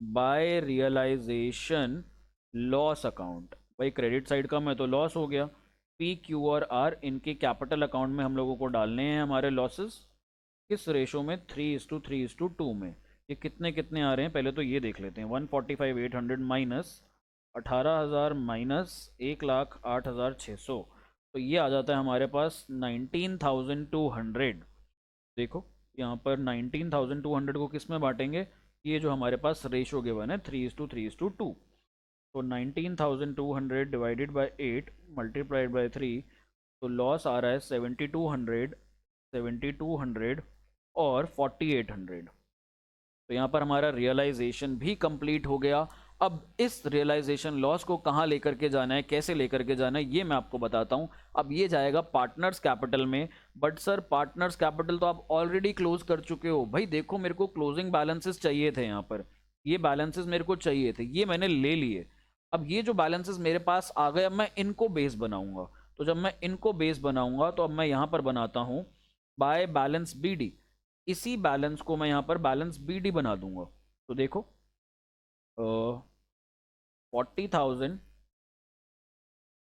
बाय रियलाइजेशन लॉस अकाउंट। भाई क्रेडिट साइड कम है तो लॉस हो गया, पी क्यू और आर इनके कैपिटल अकाउंट में हम लोगों को डालने हैं हमारे लॉसेस, किस रेशो में, 3:3:2 में। ये कितने कितने आ रहे हैं पहले तो ये देख लेते हैं, 145,800 माइनस 18,000 माइनस 1,08,600, तो ये आ जाता है हमारे पास 19,200। देखो यहाँ पर 19,200 को किस में बांटेंगे, ये जो हमारे पास रेशो गिवन है 3:3:2, तो 19,200 डिवाइडेड बाय 8 मल्टीप्लाइड बाय 3, तो लॉस आ रहा है 7,200, 7,200 और 4,800। तो यहाँ पर हमारा रियलाइजेशन भी कंप्लीट हो गया। अब इस रियलाइजेशन लॉस को कहाँ लेकर के जाना है, कैसे लेकर के जाना है, ये मैं आपको बताता हूँ। अब ये जाएगा पार्टनर्स कैपिटल में। बट सर पार्टनर्स कैपिटल तो आप ऑलरेडी क्लोज कर चुके हो। भाई देखो, मेरे को क्लोजिंग बैलेंसेस चाहिए थे, यहाँ पर ये बैलेंसेस मेरे को चाहिए थे, ये मैंने ले लिए। अब ये जो बैलेंसेस मेरे पास आ गए, अब मैं इनको बेस बनाऊंगा। तो जब मैं इनको बेस बनाऊंगा तो अब मैं यहाँ पर बनाता हूँ बाय बैलेंस बी डी। इसी बैलेंस को मैं यहाँ पर बैलेंस बी डी बना दूंगा। तो देखो 40,000,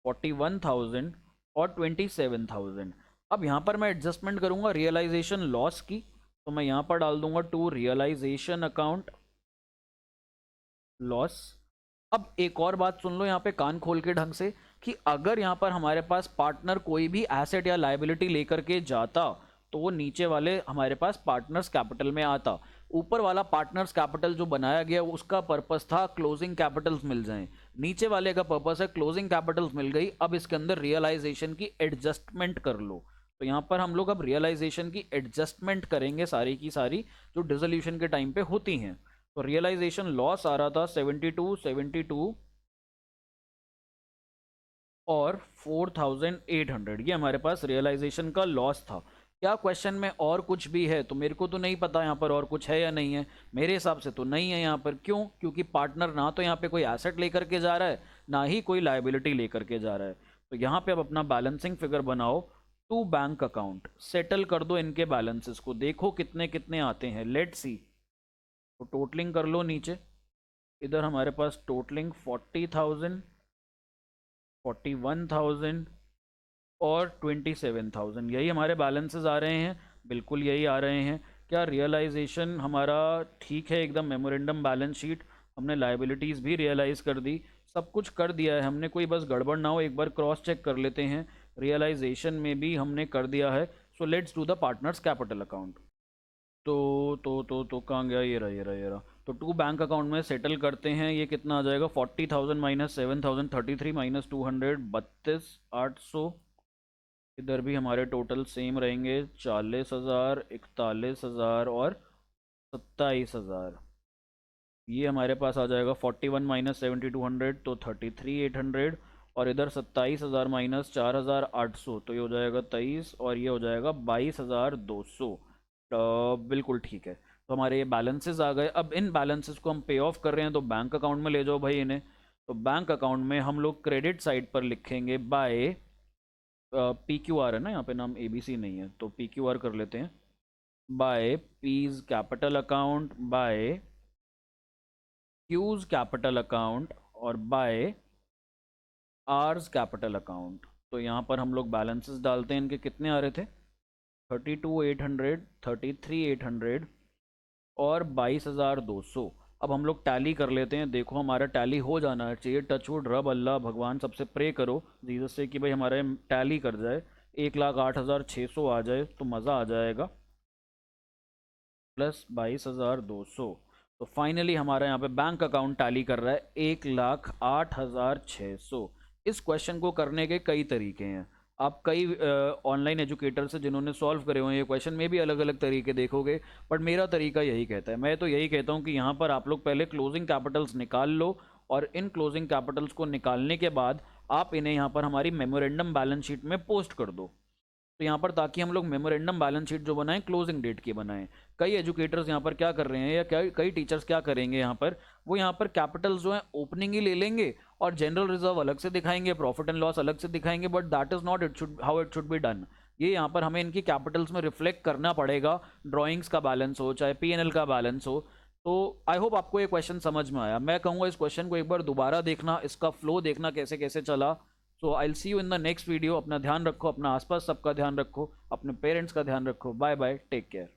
41,000 और 27,000। अब यहाँ पर मैं एडजस्टमेंट करूंगा रियलाइजेशन लॉस की। तो मैं यहाँ पर डाल दूंगा टू रियलाइजेशन अकाउंट लॉस। अब एक और बात सुन लो यहाँ पे कान खोल के ढंग से, कि अगर यहाँ पर हमारे पास पार्टनर कोई भी एसेट या लायबिलिटी लेकर के जाता तो वो नीचे वाले हमारे पास पार्टनर्स कैपिटल में आता। ऊपर वाला पार्टनर्स कैपिटल जो बनाया गया उसका पर्पस था क्लोजिंग कैपिटल्स मिल जाएं, नीचे वाले का पर्पस है क्लोजिंग कैपिटल्स मिल गई, अब इसके अंदर रियलाइजेशन की एडजस्टमेंट कर लो। तो यहाँ पर हम लोग अब रियलाइजेशन की एडजस्टमेंट करेंगे सारी की सारी, जो डिसोल्यूशन के टाइम पे होती हैं। तो रियलाइजेशन लॉस आ रहा था 72, 72 और 4,800, ये हमारे पास रियलाइजेशन का लॉस था। क्या क्वेश्चन में और कुछ भी है? तो मेरे को तो नहीं पता यहाँ पर और कुछ है या नहीं है, मेरे हिसाब से तो नहीं है यहाँ पर। क्यों? क्योंकि पार्टनर ना तो यहाँ पे कोई एसेट लेकर के जा रहा है, ना ही कोई लायबिलिटी लेकर के जा रहा है। तो यहाँ पे अब अपना बैलेंसिंग फिगर बनाओ, टू बैंक अकाउंट, सेटल कर दो इनके बैलेंसेस को, देखो कितने कितने आते हैं, लेट सी। तो टोटलिंग कर लो नीचे, इधर हमारे पास टोटलिंग 40,000, 41,000 और 27,000, यही हमारे बैलेंसेस आ रहे हैं, बिल्कुल यही आ रहे हैं। क्या रियलाइजेशन हमारा ठीक है एकदम? मेमोरेंडम बैलेंस शीट हमने लायबिलिटीज़ भी रियलाइज़ कर दी, सब कुछ कर दिया है हमने, कोई बस गड़बड़ ना हो एक बार क्रॉस चेक कर लेते हैं। रियलाइजेशन में भी हमने कर दिया है। So let's do the partners capital account. तो कहाँ गया? ये रहा ये रहा ये रहा। तो टू बैंक अकाउंट में सेटल करते हैं, ये कितना आ जाएगा? 40,000 माइनस 7,033 माइनस 200, 32,800। इधर भी हमारे टोटल सेम रहेंगे, 40,000, 41,000 और 27,000। ये हमारे पास आ जाएगा 41 माइनस 7,200 तो 33,800, और इधर 27,000 माइनस 4,800 तो ये हो जाएगा 23, और ये हो जाएगा 22,200। बिल्कुल ठीक है। तो हमारे ये बैलेंसेस आ गए। अब इन बैलेंसेस को हम पे ऑफ कर रहे हैं, तो बैंक अकाउंट में ले जाओ भाई इन्हें। तो बैंक अकाउंट में हम लोग क्रेडिट साइड पर लिखेंगे बाय पी क्यू आर, है ना यहाँ पे नाम, ए बी सी नहीं है, तो पी क्यू आर कर लेते हैं। By P's capital account, by Q's capital account, और बाय आर्स कैपिटल अकाउंट। तो यहाँ पर हम लोग बैलेंसेस डालते हैं, इनके कितने आ रहे थे? 32,800, 33,800 और 22,200। अब हम लोग टैली कर लेते हैं, देखो हमारा टैली हो जाना चाहिए, टचवुड, रब अल्लाह भगवान सबसे प्रे करो जीसस से कि भाई हमारे टैली कर जाए, 1,08,600 आ जाए तो मज़ा आ जाएगा, प्लस 22,200। तो फाइनली हमारा यहाँ पे बैंक अकाउंट टैली कर रहा है 1,08,600। इस क्वेश्चन को करने के कई तरीके हैं, आप कई ऑनलाइन एजुकेटर से जिन्होंने सॉल्व करे हुए हैं ये क्वेश्चन में भी अलग अलग तरीके देखोगे, बट मेरा तरीका यही कहता है, मैं तो यही कहता हूँ कि यहाँ पर आप लोग पहले क्लोजिंग कैपिटल्स निकाल लो, और इन क्लोजिंग कैपिटल्स को निकालने के बाद आप इन्हें यहाँ पर हमारी मेमोरेंडम बैलेंस शीट में पोस्ट कर दो। तो यहाँ पर ताकि हम लोग मेमोरेंडम बैलेंस शीट जो बनाएं क्लोजिंग डेट की बनाएं। कई एजुकेटर्स यहाँ पर क्या कर रहे हैं, या कई टीचर्स क्या करेंगे यहाँ पर, वो यहाँ पर कैपिटल्स जो है ओपनिंग ही ले लेंगे और जनरल रिजर्व अलग से दिखाएंगे, प्रॉफिट एंड लॉस अलग से दिखाएंगे, but that is not it should how it should be done. ये यहाँ पर हमें इनकी कैपिटल्स में रिफ्लेक्ट करना पड़ेगा, ड्राइंग्स का बैलेंस हो चाहे पीएनएल का बैलेंस हो। तो आई होप आपको ये क्वेश्चन समझ में आया। मैं कहूँगा इस क्वेश्चन को एक बार दोबारा देखना, इसका फ्लो देखना कैसे कैसे चला। So I will see you in the next video. अपना ध्यान रखो, अपना आसपास सबका ध्यान रखो, अपने पेरेंट्स का ध्यान रखो। Bye bye, take care.